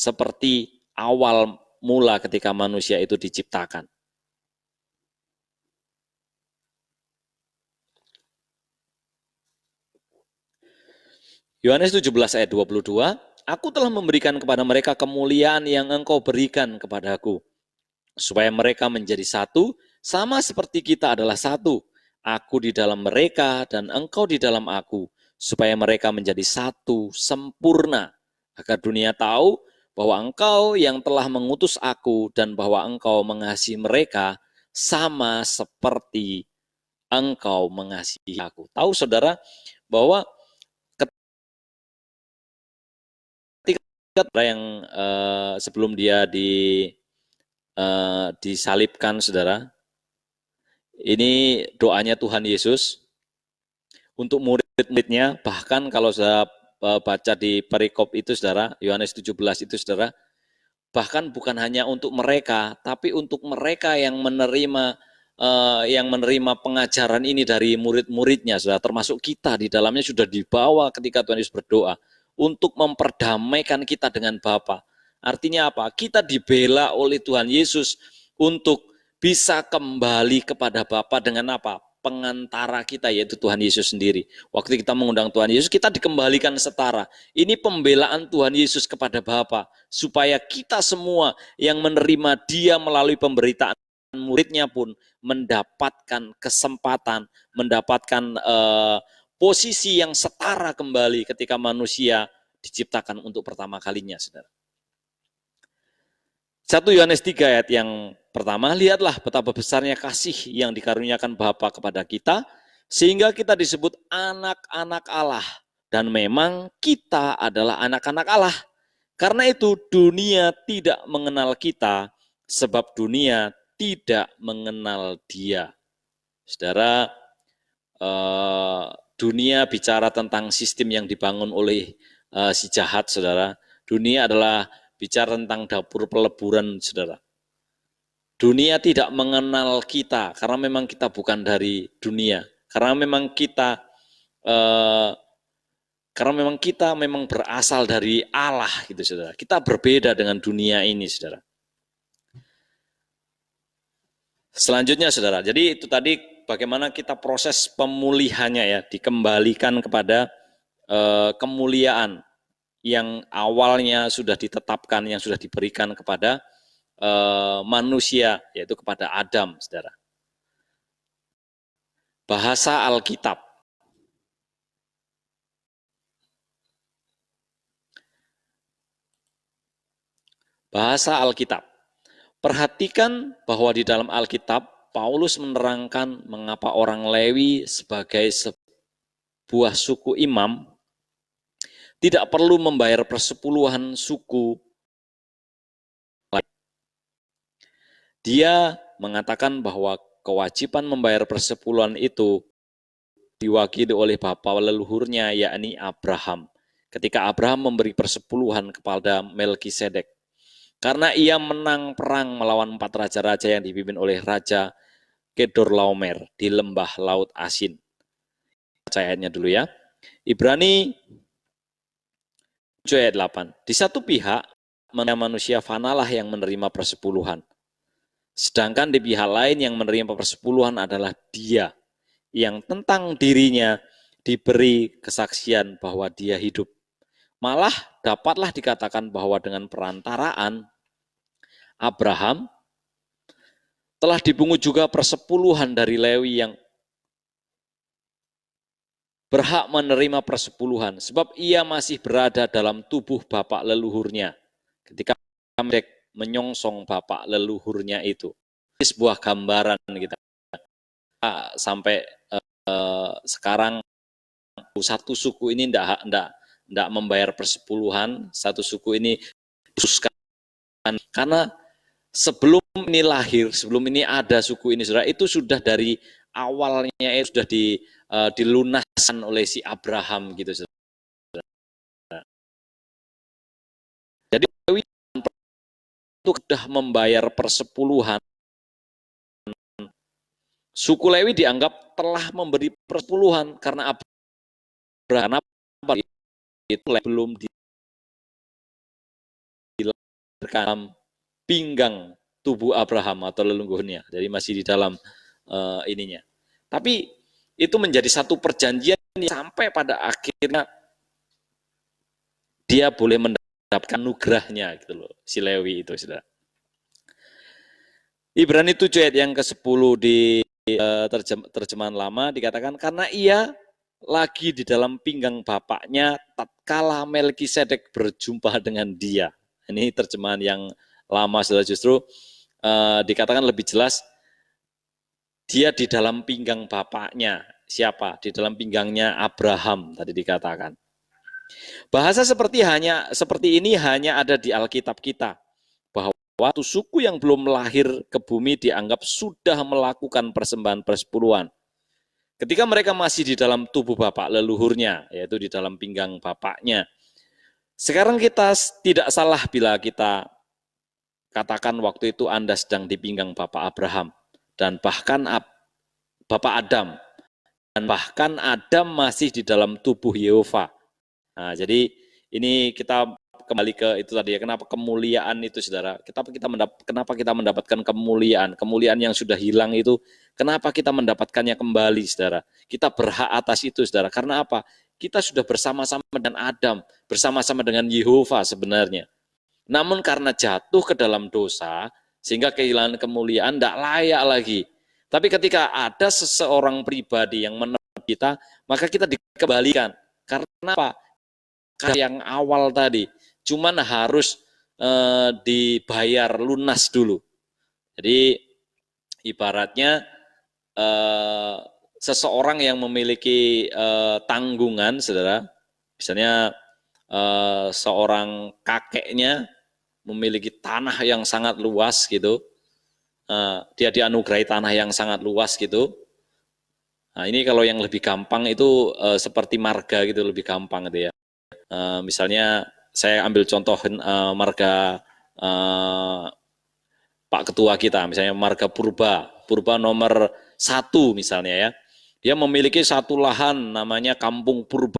Seperti awal mula ketika manusia itu diciptakan. Yohanes 17 ayat 22, Aku telah memberikan kepada mereka kemuliaan yang engkau berikan kepadaku, supaya mereka menjadi satu, sama seperti kita adalah satu. Aku di dalam mereka dan engkau di dalam aku, supaya mereka menjadi satu, sempurna, agar dunia tahu bahwa engkau yang telah mengutus aku dan bahwa engkau mengasihi mereka sama seperti engkau mengasihi aku. Tahu saudara bahwa ketika yang sebelum dia disalibkan, saudara, ini doanya Tuhan Yesus untuk murid-muridnya, bahkan kalau saya baca di perikop itu, saudara, Yohanes 17 itu, saudara, bahkan bukan hanya untuk mereka, tapi untuk mereka yang menerima pengajaran ini dari murid-muridnya, saudara, termasuk kita di dalamnya sudah dibawa ketika Tuhan Yesus berdoa untuk memperdamaikan kita dengan Bapa. Artinya apa? Kita dibela oleh Tuhan Yesus untuk bisa kembali kepada Bapa dengan apa? Pengantara kita, yaitu Tuhan Yesus sendiri. Waktu kita mengundang Tuhan Yesus, kita dikembalikan setara. Ini pembelaan Tuhan Yesus kepada Bapa, supaya kita semua yang menerima Dia melalui pemberitaan muridnya pun mendapatkan kesempatan, mendapatkan posisi yang setara kembali ketika manusia diciptakan untuk pertama kalinya, saudara. 1 Yohanes 3 ayat yang pertama, lihatlah betapa besarnya kasih yang dikaruniakan Bapa kepada kita, sehingga kita disebut anak-anak Allah. Dan memang kita adalah anak-anak Allah. Karena itu dunia tidak mengenal kita, sebab dunia tidak mengenal Dia. Saudara, dunia bicara tentang sistem yang dibangun oleh si jahat, saudara. Dunia adalah bicara tentang dapur peleburan, saudara. Dunia tidak mengenal kita, karena memang kita bukan dari dunia. Karena memang kita memang berasal dari Allah, gitu, saudara. Kita berbeda dengan dunia ini, saudara. Selanjutnya, saudara, jadi itu tadi bagaimana kita proses pemulihannya, ya, dikembalikan kepada kemuliaan yang awalnya sudah ditetapkan, yang sudah diberikan kepada manusia, yaitu kepada Adam, saudara. Bahasa Alkitab. Bahasa Alkitab. Perhatikan bahwa di dalam Alkitab, Paulus menerangkan mengapa orang Lewi sebagai sebuah suku imam tidak perlu membayar persepuluhan suku. Dia mengatakan bahwa kewajiban membayar persepuluhan itu diwakili oleh bapa leluhurnya, yakni Abraham. Ketika Abraham memberi persepuluhan kepada Melkisedek, karena ia menang perang melawan 4 raja-raja yang dipimpin oleh Raja Kedorlaomer di lembah Laut Asin. Baca ayatnya dulu, ya. Ibrani 7 ayat 8. Di satu pihak, manusia fanalah yang menerima persepuluhan. Sedangkan di pihak lain yang menerima persepuluhan adalah Dia, yang tentang dirinya diberi kesaksian bahwa Dia hidup. Malah dapatlah dikatakan bahwa dengan perantaraan Abraham telah dipungut juga persepuluhan dari Lewi yang berhak menerima persepuluhan, sebab ia masih berada dalam tubuh bapak leluhurnya ketika mereka menyongsong bapak leluhurnya itu. Ini sebuah gambaran kita sampai sekarang satu suku ini tidak membayar persepuluhan, satu suku ini dikhususkan. Karena sebelum ini lahir, sebelum ini ada suku ini, saudara, itu sudah dari awalnya itu sudah dilunaskan oleh si Abraham gitu, saudara. Jadi Lewi itu sudah membayar persepuluhan. Suku Lewi dianggap telah memberi persepuluhan karena Abraham itu belum dilahirkan pinggang tubuh Abraham atau leluhurnya, jadi masih di dalam ininya. Tapi itu menjadi satu perjanjian sampai pada akhirnya dia boleh mendapatkan nugerahnya gitu loh, si Lewi itu, saudara. Ibrani 7 ayat yang ke-10 di terjemahan lama dikatakan, karena ia lagi di dalam pinggang bapaknya tatkala Melkisedek berjumpa dengan dia. Ini terjemahan yang lama, saudara, justru dikatakan lebih jelas, dia di dalam pinggang bapaknya. Siapa? Di dalam pinggangnya Abraham tadi dikatakan. Bahasa seperti ini hanya ada di Alkitab kita, bahwa suku yang belum lahir ke bumi dianggap sudah melakukan persembahan persepuluhan. Ketika mereka masih di dalam tubuh bapak leluhurnya, yaitu di dalam pinggang bapaknya. Sekarang kita tidak salah bila kita katakan waktu itu Anda sedang di pinggang bapak Abraham, dan bahkan bapak Adam, dan bahkan Adam masih di dalam tubuh Yehova. Nah, jadi ini kita kembali ke itu tadi ya, kenapa kemuliaan itu, saudara. Kenapa kita mendapatkan kemuliaan? Kemuliaan yang sudah hilang itu, kenapa kita mendapatkannya kembali, saudara? Kita berhak atas itu, saudara. Karena apa? Kita sudah bersama-sama dengan Adam, bersama-sama dengan Yehova sebenarnya. Namun karena jatuh ke dalam dosa, sehingga kehilangan kemuliaan, tidak layak lagi. Tapi ketika ada seseorang pribadi yang menemani kita, maka kita dikembalikan. Karena apa? Yang awal tadi, cuman harus dibayar lunas dulu. Jadi ibaratnya seseorang yang memiliki tanggungan, saudara, misalnya seorang kakeknya memiliki tanah yang sangat luas gitu, dia dianugerahi tanah yang sangat luas gitu. Nah, ini kalau yang lebih gampang itu seperti marga gitu, lebih gampang gitu ya. Misalnya saya ambil contoh marga Pak Ketua kita, misalnya marga Purba nomor 1 misalnya ya. Dia memiliki satu lahan namanya Kampung Purba.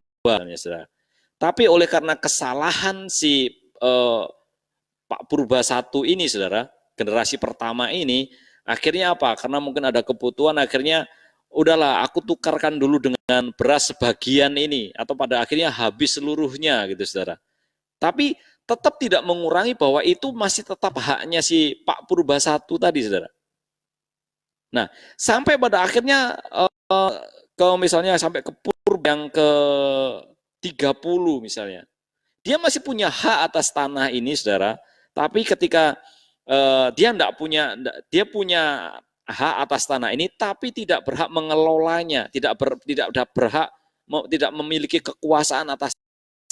Tapi oleh karena kesalahan si Pak Purba 1 ini, saudara, generasi pertama ini, akhirnya apa? Karena mungkin ada kebutuhan, akhirnya udahlah aku tukarkan dulu dengan beras sebagian ini, atau pada akhirnya habis seluruhnya gitu, saudara. Tapi tetap tidak mengurangi bahwa itu masih tetap haknya si Pak Purba 1 tadi, saudara. Nah, sampai pada akhirnya ke misalnya sampai ke Purba yang ke 30 misalnya. Dia masih punya hak atas tanah ini, saudara. Tapi ketika dia punya hak atas tanah ini, tapi tidak berhak mengelolanya, tidak berhak, tidak memiliki kekuasaan atas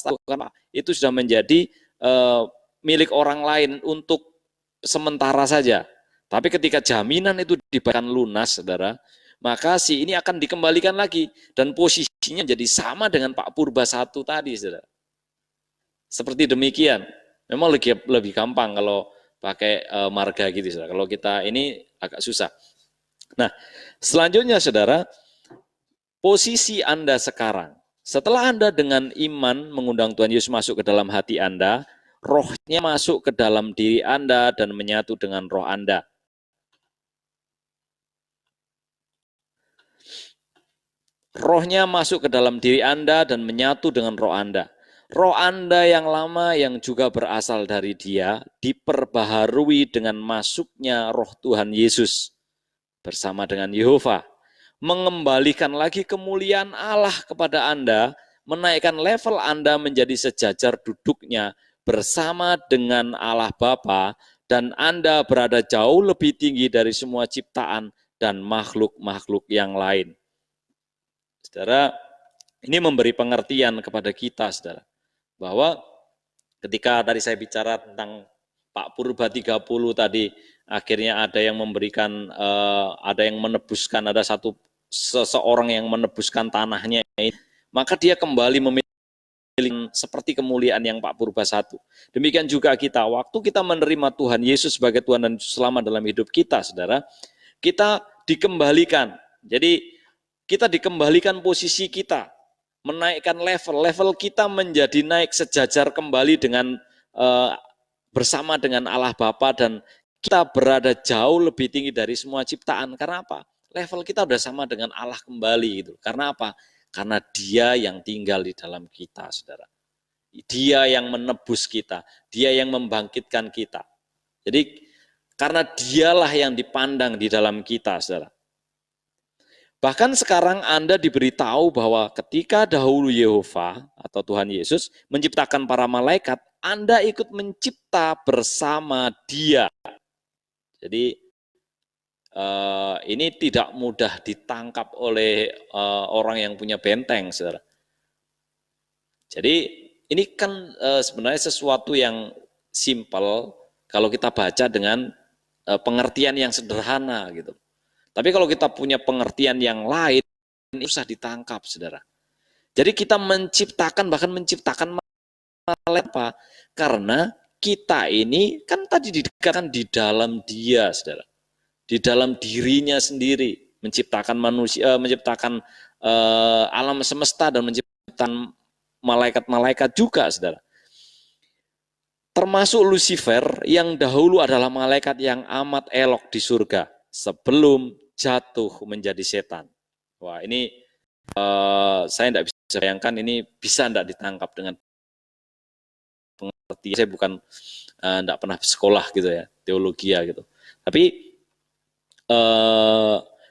tanah. Itu sudah menjadi milik orang lain untuk sementara saja. Tapi ketika jaminan itu dibayarkan lunas, saudara, maka si ini akan dikembalikan lagi dan posisinya jadi sama dengan Pak Purba 1 tadi, saudara. Seperti demikian. Memang lebih gampang kalau pakai marga gitu, saudara. Kalau kita ini agak susah. Nah, selanjutnya, saudara, posisi Anda sekarang. Setelah Anda dengan iman mengundang Tuhan Yesus masuk ke dalam hati Anda, rohnya masuk ke dalam diri Anda dan menyatu dengan roh Anda. Rohnya masuk ke dalam diri Anda dan menyatu dengan roh Anda. Roh Anda yang lama yang juga berasal dari Dia diperbaharui dengan masuknya roh Tuhan Yesus bersama dengan Yehova. Mengembalikan lagi kemuliaan Allah kepada Anda, menaikkan level Anda menjadi sejajar duduknya bersama dengan Allah Bapa, dan Anda berada jauh lebih tinggi dari semua ciptaan dan makhluk-makhluk yang lain. Saudara, ini memberi pengertian kepada kita, saudara, bahwa Ketika tadi saya bicara tentang Pak Purba 30 tadi, akhirnya ada yang memberikan, ada yang menebuskan, ada seseorang yang menebuskan tanahnya, maka dia kembali memiliki seperti kemuliaan yang Pak Purba 1. Demikian juga kita, waktu kita menerima Tuhan Yesus sebagai Tuhan dan Juru dalam hidup kita, saudara, kita dikembalikan. Jadi kita dikembalikan posisi kita, menaikkan level kita menjadi naik sejajar kembali dengan bersama dengan Allah Bapa, dan kita berada jauh lebih tinggi dari semua ciptaan. Karena apa? Level kita udah sama dengan Allah kembali gitu. Karena apa? Karena Dia yang tinggal di dalam kita, saudara. Dia yang menebus kita, Dia yang membangkitkan kita. Jadi karena Dialah yang dipandang di dalam kita, saudara. Bahkan sekarang Anda diberitahu bahwa ketika dahulu Yehova atau Tuhan Yesus menciptakan para malaikat, Anda ikut mencipta bersama Dia. Jadi ini tidak mudah ditangkap oleh orang yang punya benteng, saudara. Jadi ini kan sebenarnya sesuatu yang simpel kalau kita baca dengan pengertian yang sederhana gitu. Tapi kalau kita punya pengertian yang lain, ini susah ditangkap, saudara. Jadi kita menciptakan, bahkan menciptakan apa? Karena kita ini kan tadi didekatkan di dalam Dia, saudara. Di dalam dirinya sendiri, menciptakan manusia, menciptakan alam semesta dan menciptakan malaikat-malaikat juga, saudara. Termasuk Lucifer yang dahulu adalah malaikat yang amat elok di surga sebelum jatuh menjadi setan. Wah, ini saya tidak bisa bayangkan ini bisa tidak ditangkap dengan pengertian. Saya bukan tidak pernah sekolah gitu ya, teologi ya gitu. Tapi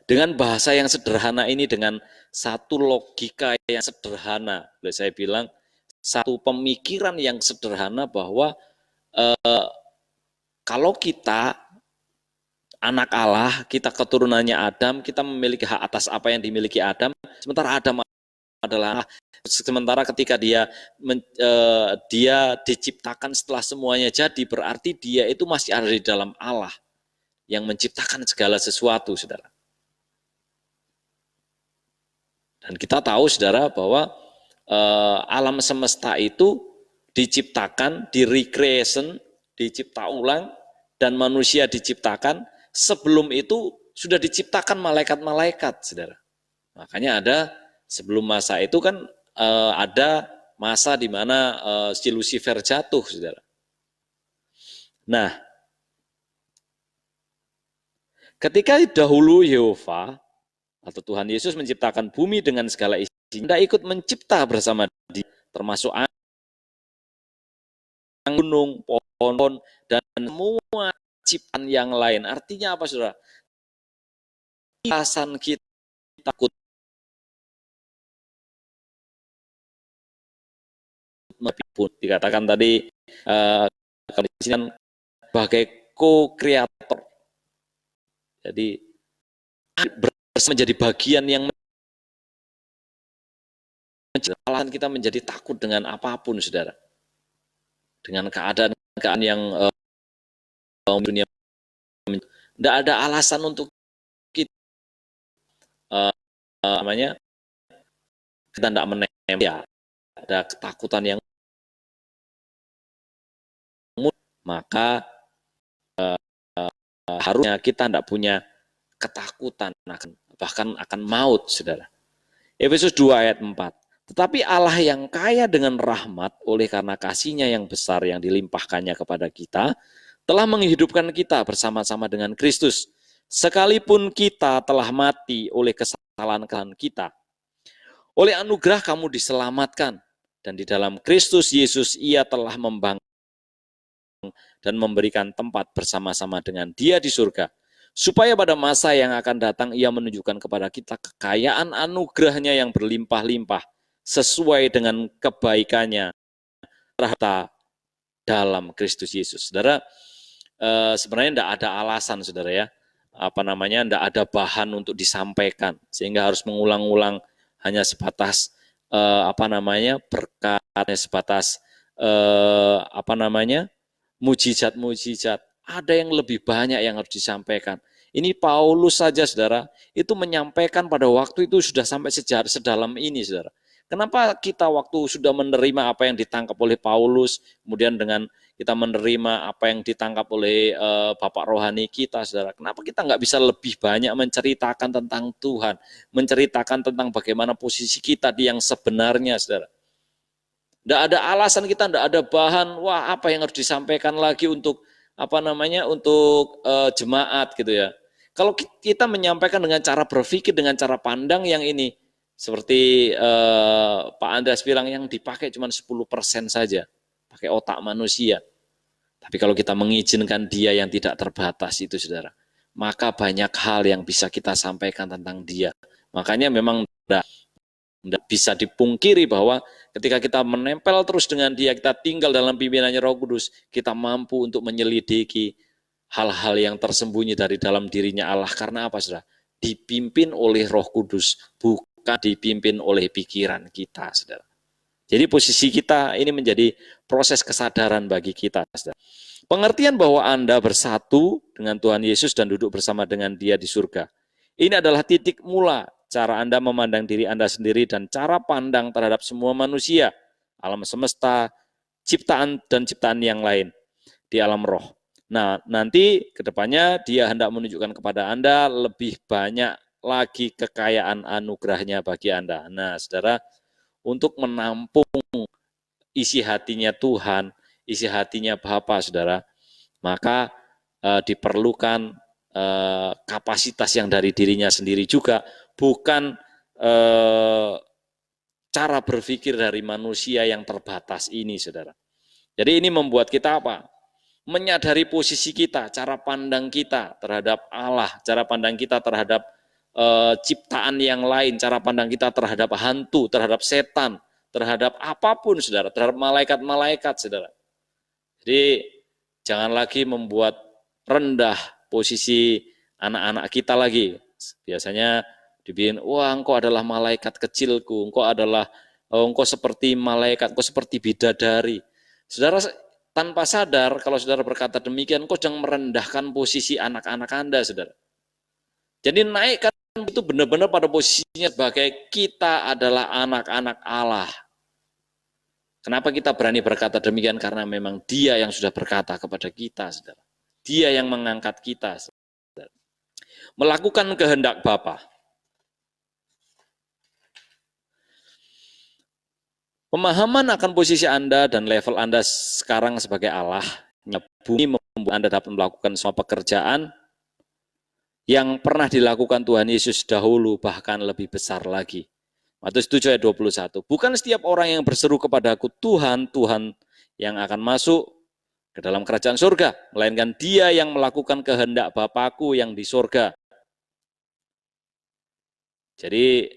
dengan bahasa yang sederhana ini, dengan satu logika yang sederhana, boleh saya bilang satu pemikiran yang sederhana bahwa kalau kita anak Allah, kita keturunannya Adam, kita memiliki hak atas apa yang dimiliki Adam, sementara Adam adalah sementara ketika dia diciptakan setelah semuanya jadi, berarti dia itu masih ada di dalam Allah yang menciptakan segala sesuatu, saudara. Dan kita tahu, saudara, bahwa alam semesta itu diciptakan, di-recreation, dicipta ulang, dan manusia diciptakan. Sebelum itu sudah diciptakan malaikat-malaikat, saudara. Makanya ada sebelum masa itu kan ada masa di mana si Lucifer jatuh, saudara. Nah, ketika dahulu Yehova atau Tuhan Yesus menciptakan bumi dengan segala isinya, Anda ikut mencipta bersama Dia, termasuk gunung, pohon, dan semua ciptaan yang lain. Artinya apa, saudara? Alasan kita takut pun dikatakan tadi kalau sebagai co-kreator. Jadi menjadi bagian yang alasan kita menjadi takut dengan apapun, saudara. Dengan keadaan yang dunia, tidak ada alasan untuk kita namanya kita tidak menem, ya ada ketakutan yang maka harusnya kita tidak punya ketakutan bahkan akan maut, saudara. Efesus 2 ayat 4. Tetapi Allah yang kaya dengan rahmat oleh karena kasih-Nya yang besar yang dilimpahkannya kepada kita, telah menghidupkan kita bersama-sama dengan Kristus. Sekalipun kita telah mati oleh kesalahan kita, oleh anugerah kamu diselamatkan, dan di dalam Kristus Yesus Ia telah membangkitkan dan memberikan tempat bersama-sama dengan Dia di surga, supaya pada masa yang akan datang Ia menunjukkan kepada kita kekayaan anugerahnya yang berlimpah-limpah, sesuai dengan kebaikannya dalam Kristus Yesus. Saudara, sebenarnya tidak ada alasan, saudara ya, tidak ada bahan untuk disampaikan, sehingga harus mengulang-ulang hanya sebatas berkat, sebatas apa namanya, mujizat-mujizat. Ada yang lebih banyak yang harus disampaikan. Ini Paulus saja, saudara, itu menyampaikan pada waktu itu sudah sampai sedalam ini, saudara. Kenapa kita waktu sudah menerima apa yang ditangkap oleh Paulus, kemudian dengan kita menerima apa yang ditangkap oleh Bapak rohani kita, saudara. Kenapa kita nggak bisa lebih banyak menceritakan tentang Tuhan, menceritakan tentang bagaimana posisi kita di yang sebenarnya, saudara. Tidak ada alasan kita, tidak ada bahan, wah apa yang harus disampaikan lagi untuk apa namanya, untuk jemaat gitu ya. Kalau kita menyampaikan dengan cara berpikir, dengan cara pandang yang ini, seperti Pak Andreas bilang, yang dipakai cuma 10% saja, pakai otak manusia. Tapi kalau kita mengizinkan dia yang tidak terbatas itu, saudara, maka banyak hal yang bisa kita sampaikan tentang dia. Makanya memang tidak bisa dipungkiri bahwa ketika kita menempel terus dengan dia, kita tinggal dalam pimpinannya Roh Kudus, kita mampu untuk menyelidiki hal-hal yang tersembunyi dari dalam dirinya Allah. Karena apa, saudara? Dipimpin oleh Roh Kudus, bukan dipimpin oleh pikiran kita, saudara. Jadi posisi kita ini menjadi proses kesadaran bagi kita, saudara. Pengertian bahwa Anda bersatu dengan Tuhan Yesus dan duduk bersama dengan Dia di surga. Ini adalah titik mula cara Anda memandang diri Anda sendiri dan cara pandang terhadap semua manusia, alam semesta, ciptaan dan ciptaan yang lain di alam roh. Nah, nanti ke depannya Dia hendak menunjukkan kepada Anda lebih banyak lagi kekayaan anugerahnya bagi Anda. Nah, saudara, untuk menampung isi hatinya Tuhan, isi hatinya Bapa, saudara, maka diperlukan kapasitas yang dari dirinya sendiri juga, bukan cara berpikir dari manusia yang terbatas ini, saudara. Jadi ini membuat kita apa? Menyadari posisi kita, cara pandang kita terhadap Allah, cara pandang kita terhadap ciptaan yang lain, cara pandang kita terhadap hantu, terhadap setan, terhadap apapun, saudara, terhadap malaikat-malaikat, saudara. Jadi jangan lagi membuat rendah posisi anak-anak kita lagi. Biasanya dibikin, wah engkau adalah malaikat kecilku, engkau seperti malaikat, engkau seperti bidadari. Saudara, tanpa sadar, kalau saudara berkata demikian, engkau sedang merendahkan posisi anak-anak Anda, saudara. Jadi naikkan itu benar-benar pada posisinya sebagai kita adalah anak-anak Allah. Kenapa kita berani berkata demikian? Karena memang Dia yang sudah berkata kepada kita, saudara. Dia yang mengangkat kita, saudara. Melakukan kehendak Bapa. Pemahaman akan posisi Anda dan level Anda sekarang sebagai Allah, bumi membuat Anda dapat melakukan semua pekerjaan yang pernah dilakukan Tuhan Yesus dahulu, bahkan lebih besar lagi. Matius 7 ayat 21. Bukan setiap orang yang berseru kepadaku, Tuhan, Tuhan, yang akan masuk ke dalam kerajaan surga, melainkan dia yang melakukan kehendak Bapakku yang di surga. Jadi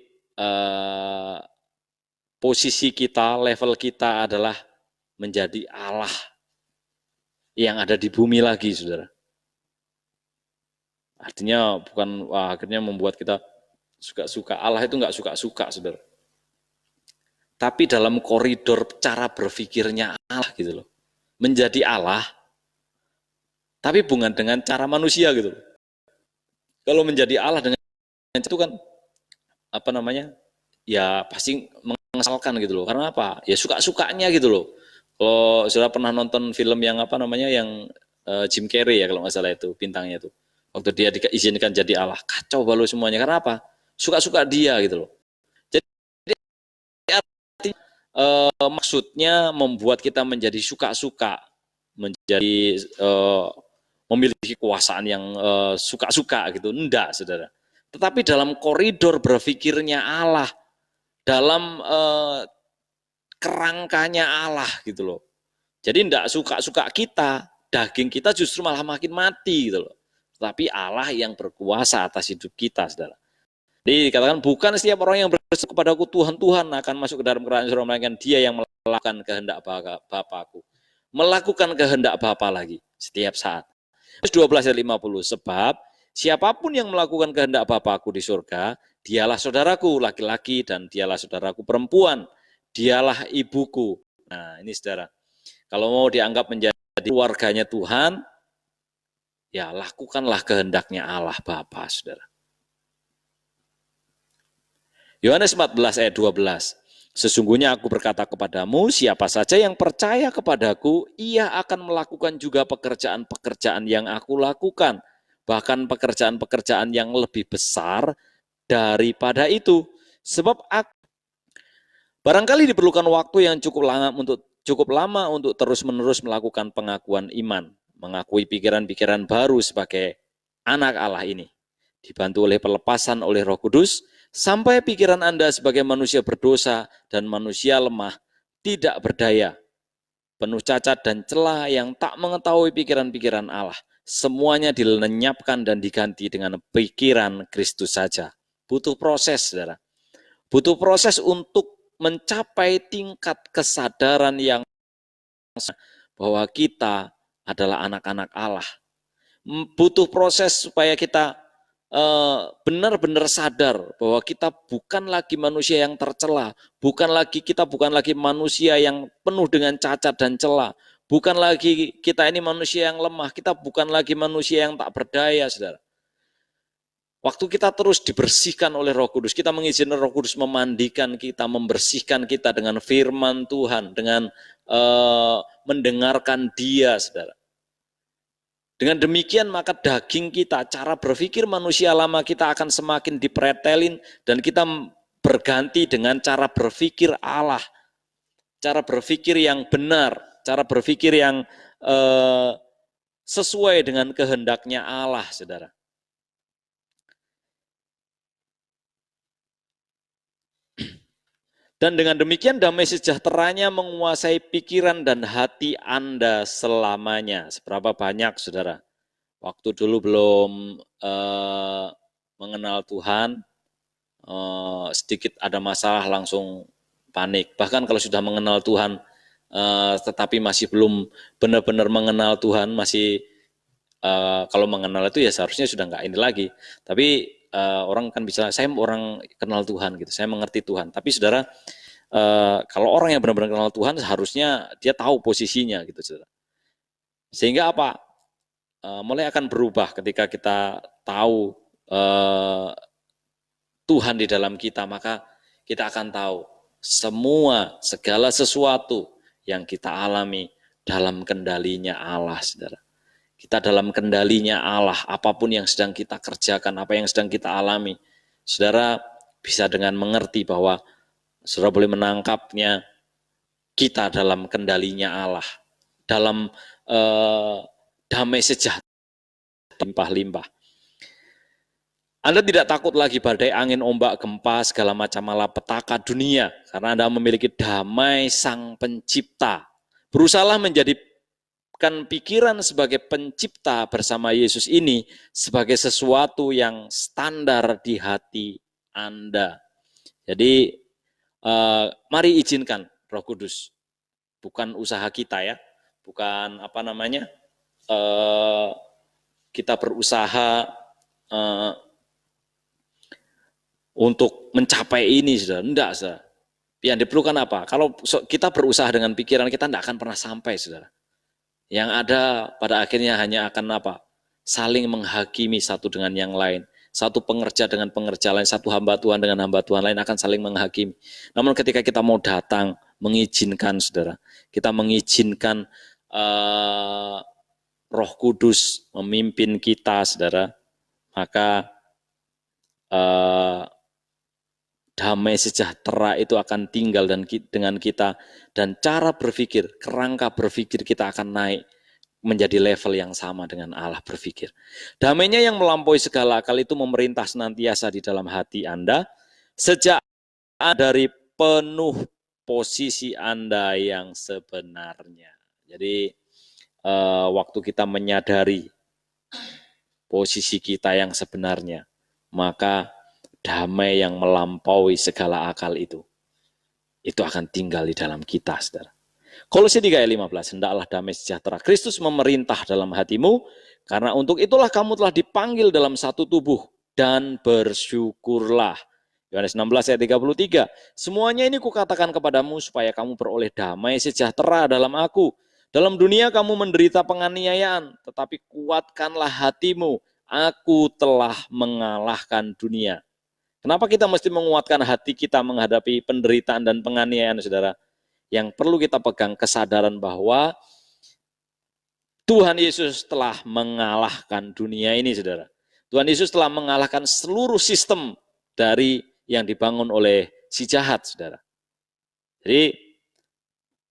posisi kita, level kita adalah menjadi Allah yang ada di bumi lagi, saudara. Artinya bukan, akhirnya membuat kita suka-suka. Allah itu nggak suka-suka, saudara. Tapi dalam koridor cara berpikirnya Allah gitu loh. Menjadi Allah, tapi bukan dengan cara manusia gitu loh. Kalau menjadi Allah dengan itu kan, apa namanya, ya pasti mengesalkan gitu loh. Karena apa? Ya suka-sukanya gitu loh. Kalau sudah pernah nonton film yang apa namanya, yang Jim Carrey ya kalau nggak salah itu bintangnya itu. Waktu dia diizinkan jadi Allah, kacau balau semuanya. Karena apa? Suka-suka dia gitu loh. Jadi maksudnya membuat kita menjadi suka-suka, menjadi memiliki kekuasaan yang suka-suka gitu. Enggak, saudara. Tetapi dalam koridor berpikirnya Allah, dalam kerangkanya Allah gitu loh. Jadi enggak suka-suka kita, daging kita justru malah makin mati gitu loh. Tapi Allah yang berkuasa atas hidup kita, saudara. Jadi dikatakan bukan setiap orang yang berseru kepadaku Tuhan, Tuhan akan masuk ke dalam kerajaan surga, melainkan dia yang melakukan kehendak Bapakku. Melakukan kehendak Bapa lagi setiap saat. 12 ayat 50. Sebab siapapun yang melakukan kehendak Bapakku di surga, dialah saudaraku laki-laki dan dialah saudaraku perempuan. Dialah ibuku. Nah, ini saudara. Kalau mau dianggap menjadi keluarganya Tuhan, ya lakukanlah kehendaknya Allah Bapa, saudara. Yohanes 14 ayat 12. Sesungguhnya aku berkata kepadamu, siapa saja yang percaya kepadaku, ia akan melakukan juga pekerjaan-pekerjaan yang aku lakukan. Bahkan pekerjaan-pekerjaan yang lebih besar daripada itu. Sebab aku, barangkali diperlukan waktu yang cukup lama untuk terus-menerus melakukan pengakuan iman, mengakui pikiran-pikiran baru sebagai anak Allah ini. Dibantu oleh pelepasan oleh Roh Kudus, sampai pikiran Anda sebagai manusia berdosa dan manusia lemah, tidak berdaya, penuh cacat dan celah yang tak mengetahui pikiran-pikiran Allah. Semuanya dilenyapkan dan diganti dengan pikiran Kristus saja. Butuh proses, saudara. Butuh proses untuk mencapai tingkat kesadaran yang bahwa kita adalah anak-anak Allah. Butuh proses supaya kita benar-benar sadar bahwa kita bukan lagi manusia yang tercela, kita bukan lagi manusia yang penuh dengan cacat dan celah, bukan lagi kita ini manusia yang lemah, kita bukan lagi manusia yang tak berdaya, saudara. Waktu kita terus dibersihkan oleh Roh Kudus, kita mengizinkan Roh Kudus memandikan kita, membersihkan kita dengan firman Tuhan, dengan mendengarkan Dia, saudara. Dengan demikian maka daging kita, cara berpikir manusia lama kita akan semakin dipretelin dan kita berganti dengan cara berpikir Allah. Cara berpikir yang benar, cara berpikir yang sesuai dengan kehendaknya Allah, saudara. Dan dengan demikian damai sejahteranya menguasai pikiran dan hati Anda selamanya. Seberapa banyak, saudara? Waktu dulu belum mengenal Tuhan, sedikit ada masalah langsung panik. Bahkan kalau sudah mengenal Tuhan, tetapi masih belum benar-benar mengenal Tuhan, masih kalau mengenal itu ya seharusnya sudah nggak ini lagi. Tapi orang kan bisa, saya orang kenal Tuhan gitu, saya mengerti Tuhan. Tapi saudara, kalau orang yang benar-benar kenal Tuhan, seharusnya dia tahu posisinya gitu, saudara. Sehingga apa? Mulai akan berubah ketika kita tahu Tuhan di dalam kita, maka kita akan tahu segala sesuatu yang kita alami dalam kendalinya Allah, saudara. Kita dalam kendalinya Allah, apapun yang sedang kita kerjakan, apa yang sedang kita alami, saudara bisa dengan mengerti bahwa saudara boleh menangkapnya, kita dalam kendalinya Allah, dalam damai sejahtera limpah-limpah. Anda tidak takut lagi badai, angin, ombak, gempa, segala macam malapetaka dunia, karena Anda memiliki damai Sang Pencipta. Berusahalah menjadikan pikiran sebagai pencipta bersama Yesus ini sebagai sesuatu yang standar di hati Anda. Jadi mari izinkan Roh Kudus, bukan usaha kita ya, bukan apa namanya, kita berusaha untuk mencapai ini, saudara. Enggak, saudara. Yang diperlukan apa? Kalau kita berusaha dengan pikiran kita, tidak akan pernah sampai, saudara. Yang ada pada akhirnya hanya akan apa? Saling menghakimi satu dengan yang lain. Satu pengerja dengan pengerja lain, satu hamba Tuhan dengan hamba Tuhan lain akan saling menghakimi. Namun ketika kita mau datang, mengizinkan, saudara, kita mengizinkan Roh Kudus memimpin kita, saudara, maka damai sejahtera itu akan tinggal dengan kita, dan cara berpikir, kerangka berpikir kita akan naik menjadi level yang sama dengan Allah berpikir. Damainya yang melampaui segala akal itu memerintah senantiasa di dalam hati Anda, sejak dari penuh posisi Anda yang sebenarnya. Jadi waktu kita menyadari posisi kita yang sebenarnya, maka damai yang melampaui segala akal itu akan tinggal di dalam kita, saudara. Kolose 3 ayat 15, hendaklah damai sejahtera Kristus memerintah dalam hatimu, karena untuk itulah kamu telah dipanggil dalam satu tubuh, dan bersyukurlah. Yohanes 16 ayat 33, semuanya ini kukatakan kepadamu supaya kamu beroleh damai sejahtera dalam aku. Dalam dunia kamu menderita penganiayaan, tetapi kuatkanlah hatimu. Aku telah mengalahkan dunia. Kenapa kita mesti menguatkan hati kita menghadapi penderitaan dan penganiayaan, saudara? Yang perlu kita pegang kesadaran bahwa Tuhan Yesus telah mengalahkan dunia ini, saudara. Tuhan Yesus telah mengalahkan seluruh sistem dari yang dibangun oleh si jahat, saudara. Jadi,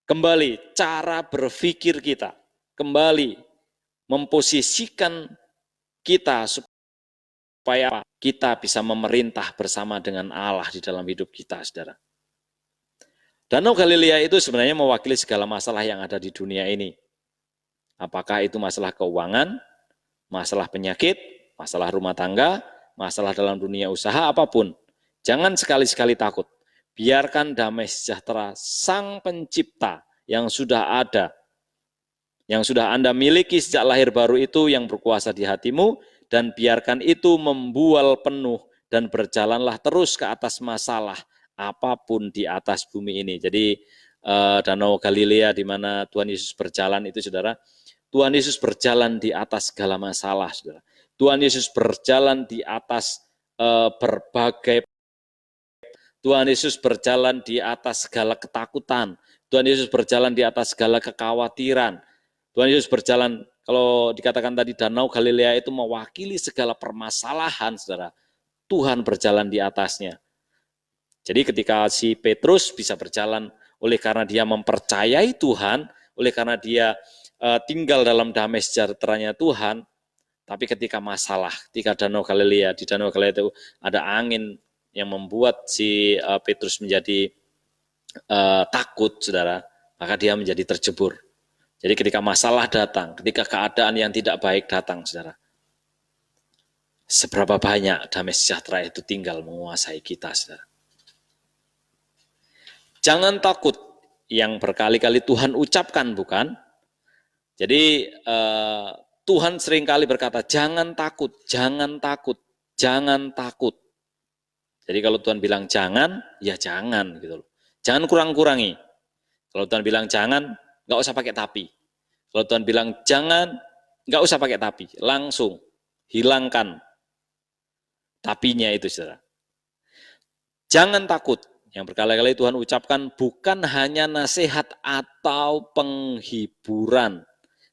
kembali cara berpikir kita, kembali memposisikan kita supaya kita bisa memerintah bersama dengan Allah di dalam hidup kita, saudara. Danau Galilea itu sebenarnya mewakili segala masalah yang ada di dunia ini. Apakah itu masalah keuangan, masalah penyakit, masalah rumah tangga, masalah dalam dunia usaha, apapun. Jangan sekali-sekali takut. Biarkan damai sejahtera Sang Pencipta yang sudah ada, yang sudah Anda miliki sejak lahir baru itu yang berkuasa di hatimu, dan biarkan itu membual penuh dan berjalanlah terus ke atas masalah apapun di atas bumi ini. Jadi Danau Galilea di mana Tuhan Yesus berjalan itu, saudara, Tuhan Yesus berjalan di atas segala masalah, saudara. Tuhan Yesus berjalan di atas berbagai, Tuhan Yesus berjalan di atas segala ketakutan, Tuhan Yesus berjalan di atas segala kekhawatiran. Tuhan Yesus berjalan, kalau dikatakan tadi Danau Galilea itu mewakili segala permasalahan, saudara. Tuhan berjalan di atasnya. Jadi ketika si Petrus bisa berjalan oleh karena dia mempercayai Tuhan, oleh karena dia tinggal dalam damai sejahteranya Tuhan, tapi ketika masalah, ketika Danau Galilea, di Danau Galilea itu ada angin yang membuat si Petrus menjadi takut, saudara, maka dia menjadi terjebur. Jadi ketika masalah datang, ketika keadaan yang tidak baik datang, saudara, seberapa banyak damai sejahtera itu tinggal menguasai kita, saudara. Jangan takut, yang berkali-kali Tuhan ucapkan, bukan? Jadi Tuhan seringkali berkata, jangan takut, jangan takut, jangan takut. Jadi kalau Tuhan bilang jangan, ya jangan gitu loh. Jangan kurang-kurangi. Kalau Tuhan bilang jangan, nggak usah pakai tapi. Kalau Tuhan bilang jangan, nggak usah pakai tapi. Langsung hilangkan tapinya itu, saudara. Jangan takut. Yang berkali-kali Tuhan ucapkan bukan hanya nasihat atau penghiburan,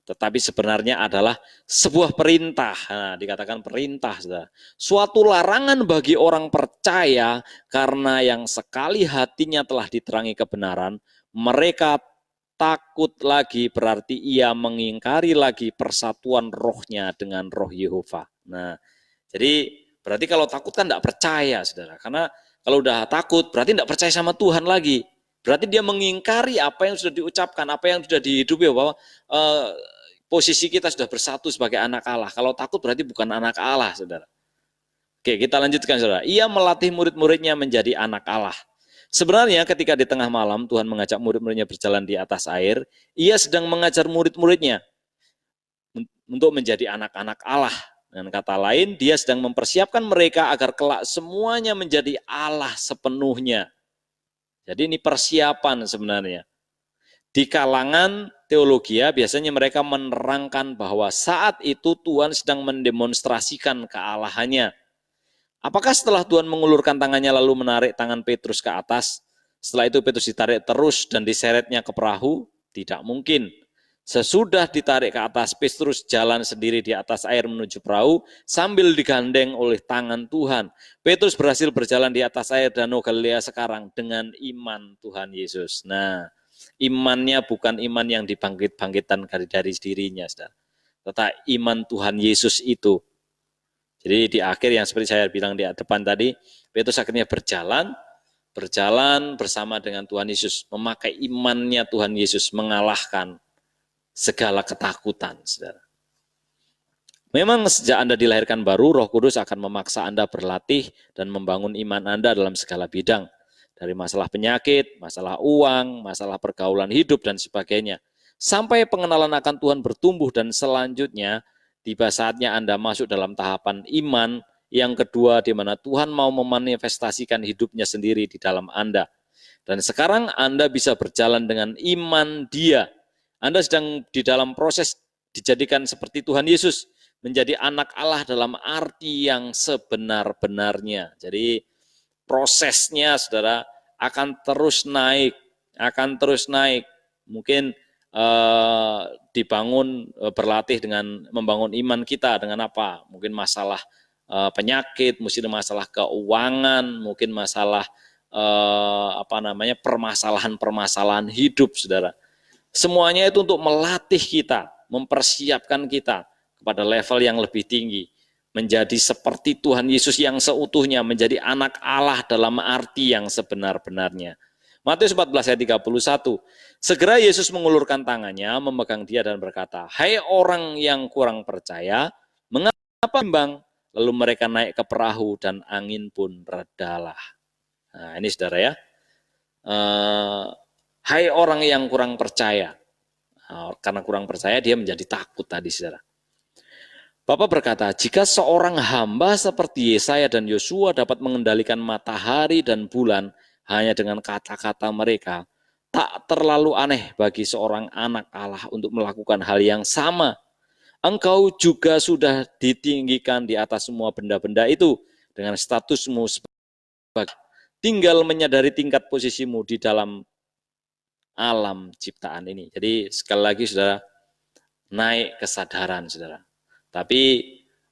tetapi sebenarnya adalah sebuah perintah. Nah, dikatakan perintah, saudara. Suatu larangan bagi orang percaya, karena yang sekali hatinya telah diterangi kebenaran, mereka takut lagi, berarti ia mengingkari lagi persatuan rohnya dengan roh Yehova. Nah, jadi berarti kalau takut kan tidak percaya, saudara. Karena kalau udah takut, berarti tidak percaya sama Tuhan lagi. Berarti dia mengingkari apa yang sudah diucapkan, apa yang sudah dihidupi, bahwa posisi kita sudah bersatu sebagai anak Allah. Kalau takut berarti bukan anak Allah, saudara. Oke, kita lanjutkan, saudara. Ia melatih murid-muridnya menjadi anak Allah. Sebenarnya ketika di tengah malam Tuhan mengajak murid-muridnya berjalan di atas air, ia sedang mengajar murid-muridnya untuk menjadi anak-anak Allah. Dengan kata lain, dia sedang mempersiapkan mereka agar kelak semuanya menjadi Allah sepenuhnya. Jadi ini persiapan sebenarnya. Di kalangan teologi biasanya mereka menerangkan bahwa saat itu Tuhan sedang mendemonstrasikan kealahannya. Apakah setelah Tuhan mengulurkan tangannya lalu menarik tangan Petrus ke atas, setelah itu Petrus ditarik terus dan diseretnya ke perahu? Tidak mungkin. Sesudah ditarik ke atas, Petrus jalan sendiri di atas air menuju perahu sambil digandeng oleh tangan Tuhan. Petrus berhasil berjalan di atas air Danau Galilea sekarang dengan iman Tuhan Yesus. Nah, imannya bukan iman yang dibangkit-bangkitkan dari dirinya, saudara, tetapi iman Tuhan Yesus itu. Jadi di akhir yang seperti saya bilang di depan tadi, Petrus akhirnya berjalan bersama dengan Tuhan Yesus, memakai imannya Tuhan Yesus mengalahkan segala ketakutan, saudara. Memang sejak Anda dilahirkan baru, Roh Kudus akan memaksa Anda berlatih dan membangun iman Anda dalam segala bidang. Dari masalah penyakit, masalah uang, masalah pergaulan hidup, dan sebagainya. Sampai pengenalan akan Tuhan bertumbuh, dan selanjutnya tiba saatnya Anda masuk dalam tahapan iman yang kedua, di mana Tuhan mau memanifestasikan hidupnya sendiri di dalam Anda. Dan sekarang Anda bisa berjalan dengan iman Dia. Anda sedang di dalam proses dijadikan seperti Tuhan Yesus, menjadi anak Allah dalam arti yang sebenar-benarnya. Jadi prosesnya saudara akan terus naik, akan terus naik. Mungkin dibangun, berlatih dengan membangun iman kita dengan apa? Mungkin masalah penyakit, mungkin masalah keuangan, mungkin masalah permasalahan-permasalahan hidup, saudara. Semuanya itu untuk melatih kita, mempersiapkan kita kepada level yang lebih tinggi, menjadi seperti Tuhan Yesus yang seutuhnya, menjadi anak Allah dalam arti yang sebenar-benarnya. Matius 14 ayat 31, segera Yesus mengulurkan tangannya, memegang dia dan berkata, hai orang yang kurang percaya, mengapa bimbang? Lalu mereka naik ke perahu dan angin pun redalah. Nah ini saudara ya, hai orang yang kurang percaya. Nah, karena kurang percaya dia menjadi takut tadi saudara. Bapak berkata, jika seorang hamba seperti Yesaya dan Yosua dapat mengendalikan matahari dan bulan hanya dengan kata-kata mereka, tak terlalu aneh bagi seorang anak Allah untuk melakukan hal yang sama. Engkau juga sudah ditinggikan di atas semua benda-benda itu dengan statusmu sebagai tinggal menyadari tingkat posisimu di dalam alam ciptaan ini. Jadi sekali lagi saudara, naik kesadaran saudara. Tapi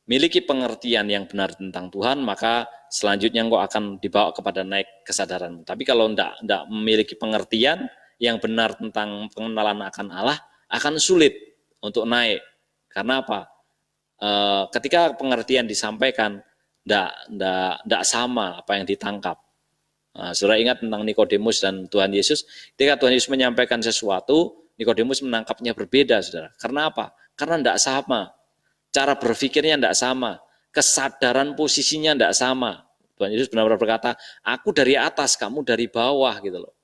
miliki pengertian yang benar tentang Tuhan, maka selanjutnya engkau akan dibawa kepada naik kesadaran. Tapi kalau tidak memiliki pengertian yang benar tentang pengenalan akan Allah, akan sulit untuk naik. Karena apa? Ketika pengertian disampaikan, tidak sama apa yang ditangkap. Nah, saudara ingat tentang Nikodemus dan Tuhan Yesus, ketika Tuhan Yesus menyampaikan sesuatu, Nikodemus menangkapnya berbeda, saudara. Karena apa? Karena tidak sama. Cara berpikirnya tidak sama. Kesadaran posisinya tidak sama. Tuhan Yesus benar-benar berkata, aku dari atas, kamu dari bawah, gitu loh.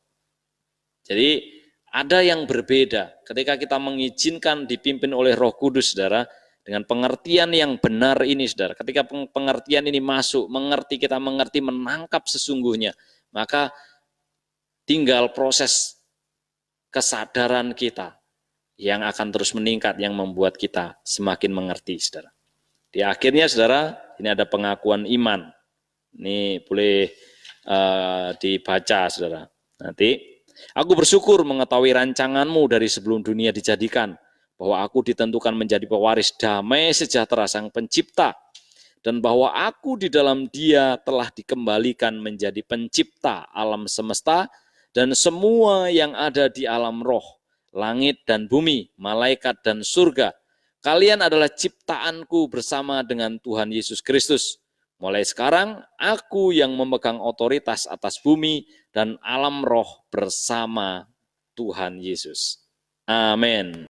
Jadi ada yang berbeda. Ketika kita mengizinkan dipimpin oleh Roh Kudus, saudara, dengan pengertian yang benar ini, saudara. Ketika pengertian ini masuk, kita mengerti, menangkap sesungguhnya, maka tinggal proses kesadaran kita yang akan terus meningkat, yang membuat kita semakin mengerti, saudara. Di akhirnya, saudara, ini ada pengakuan iman. Ini boleh dibaca, saudara. Nanti, aku bersyukur mengetahui rancanganmu dari sebelum dunia dijadikan, bahwa aku ditentukan menjadi pewaris damai sejahtera Sang Pencipta, dan bahwa aku di dalam Dia telah dikembalikan menjadi pencipta alam semesta dan semua yang ada di alam roh, langit dan bumi, malaikat dan surga. Kalian adalah ciptaanku bersama dengan Tuhan Yesus Kristus. Mulai sekarang, aku yang memegang otoritas atas bumi dan alam roh bersama Tuhan Yesus. Amin.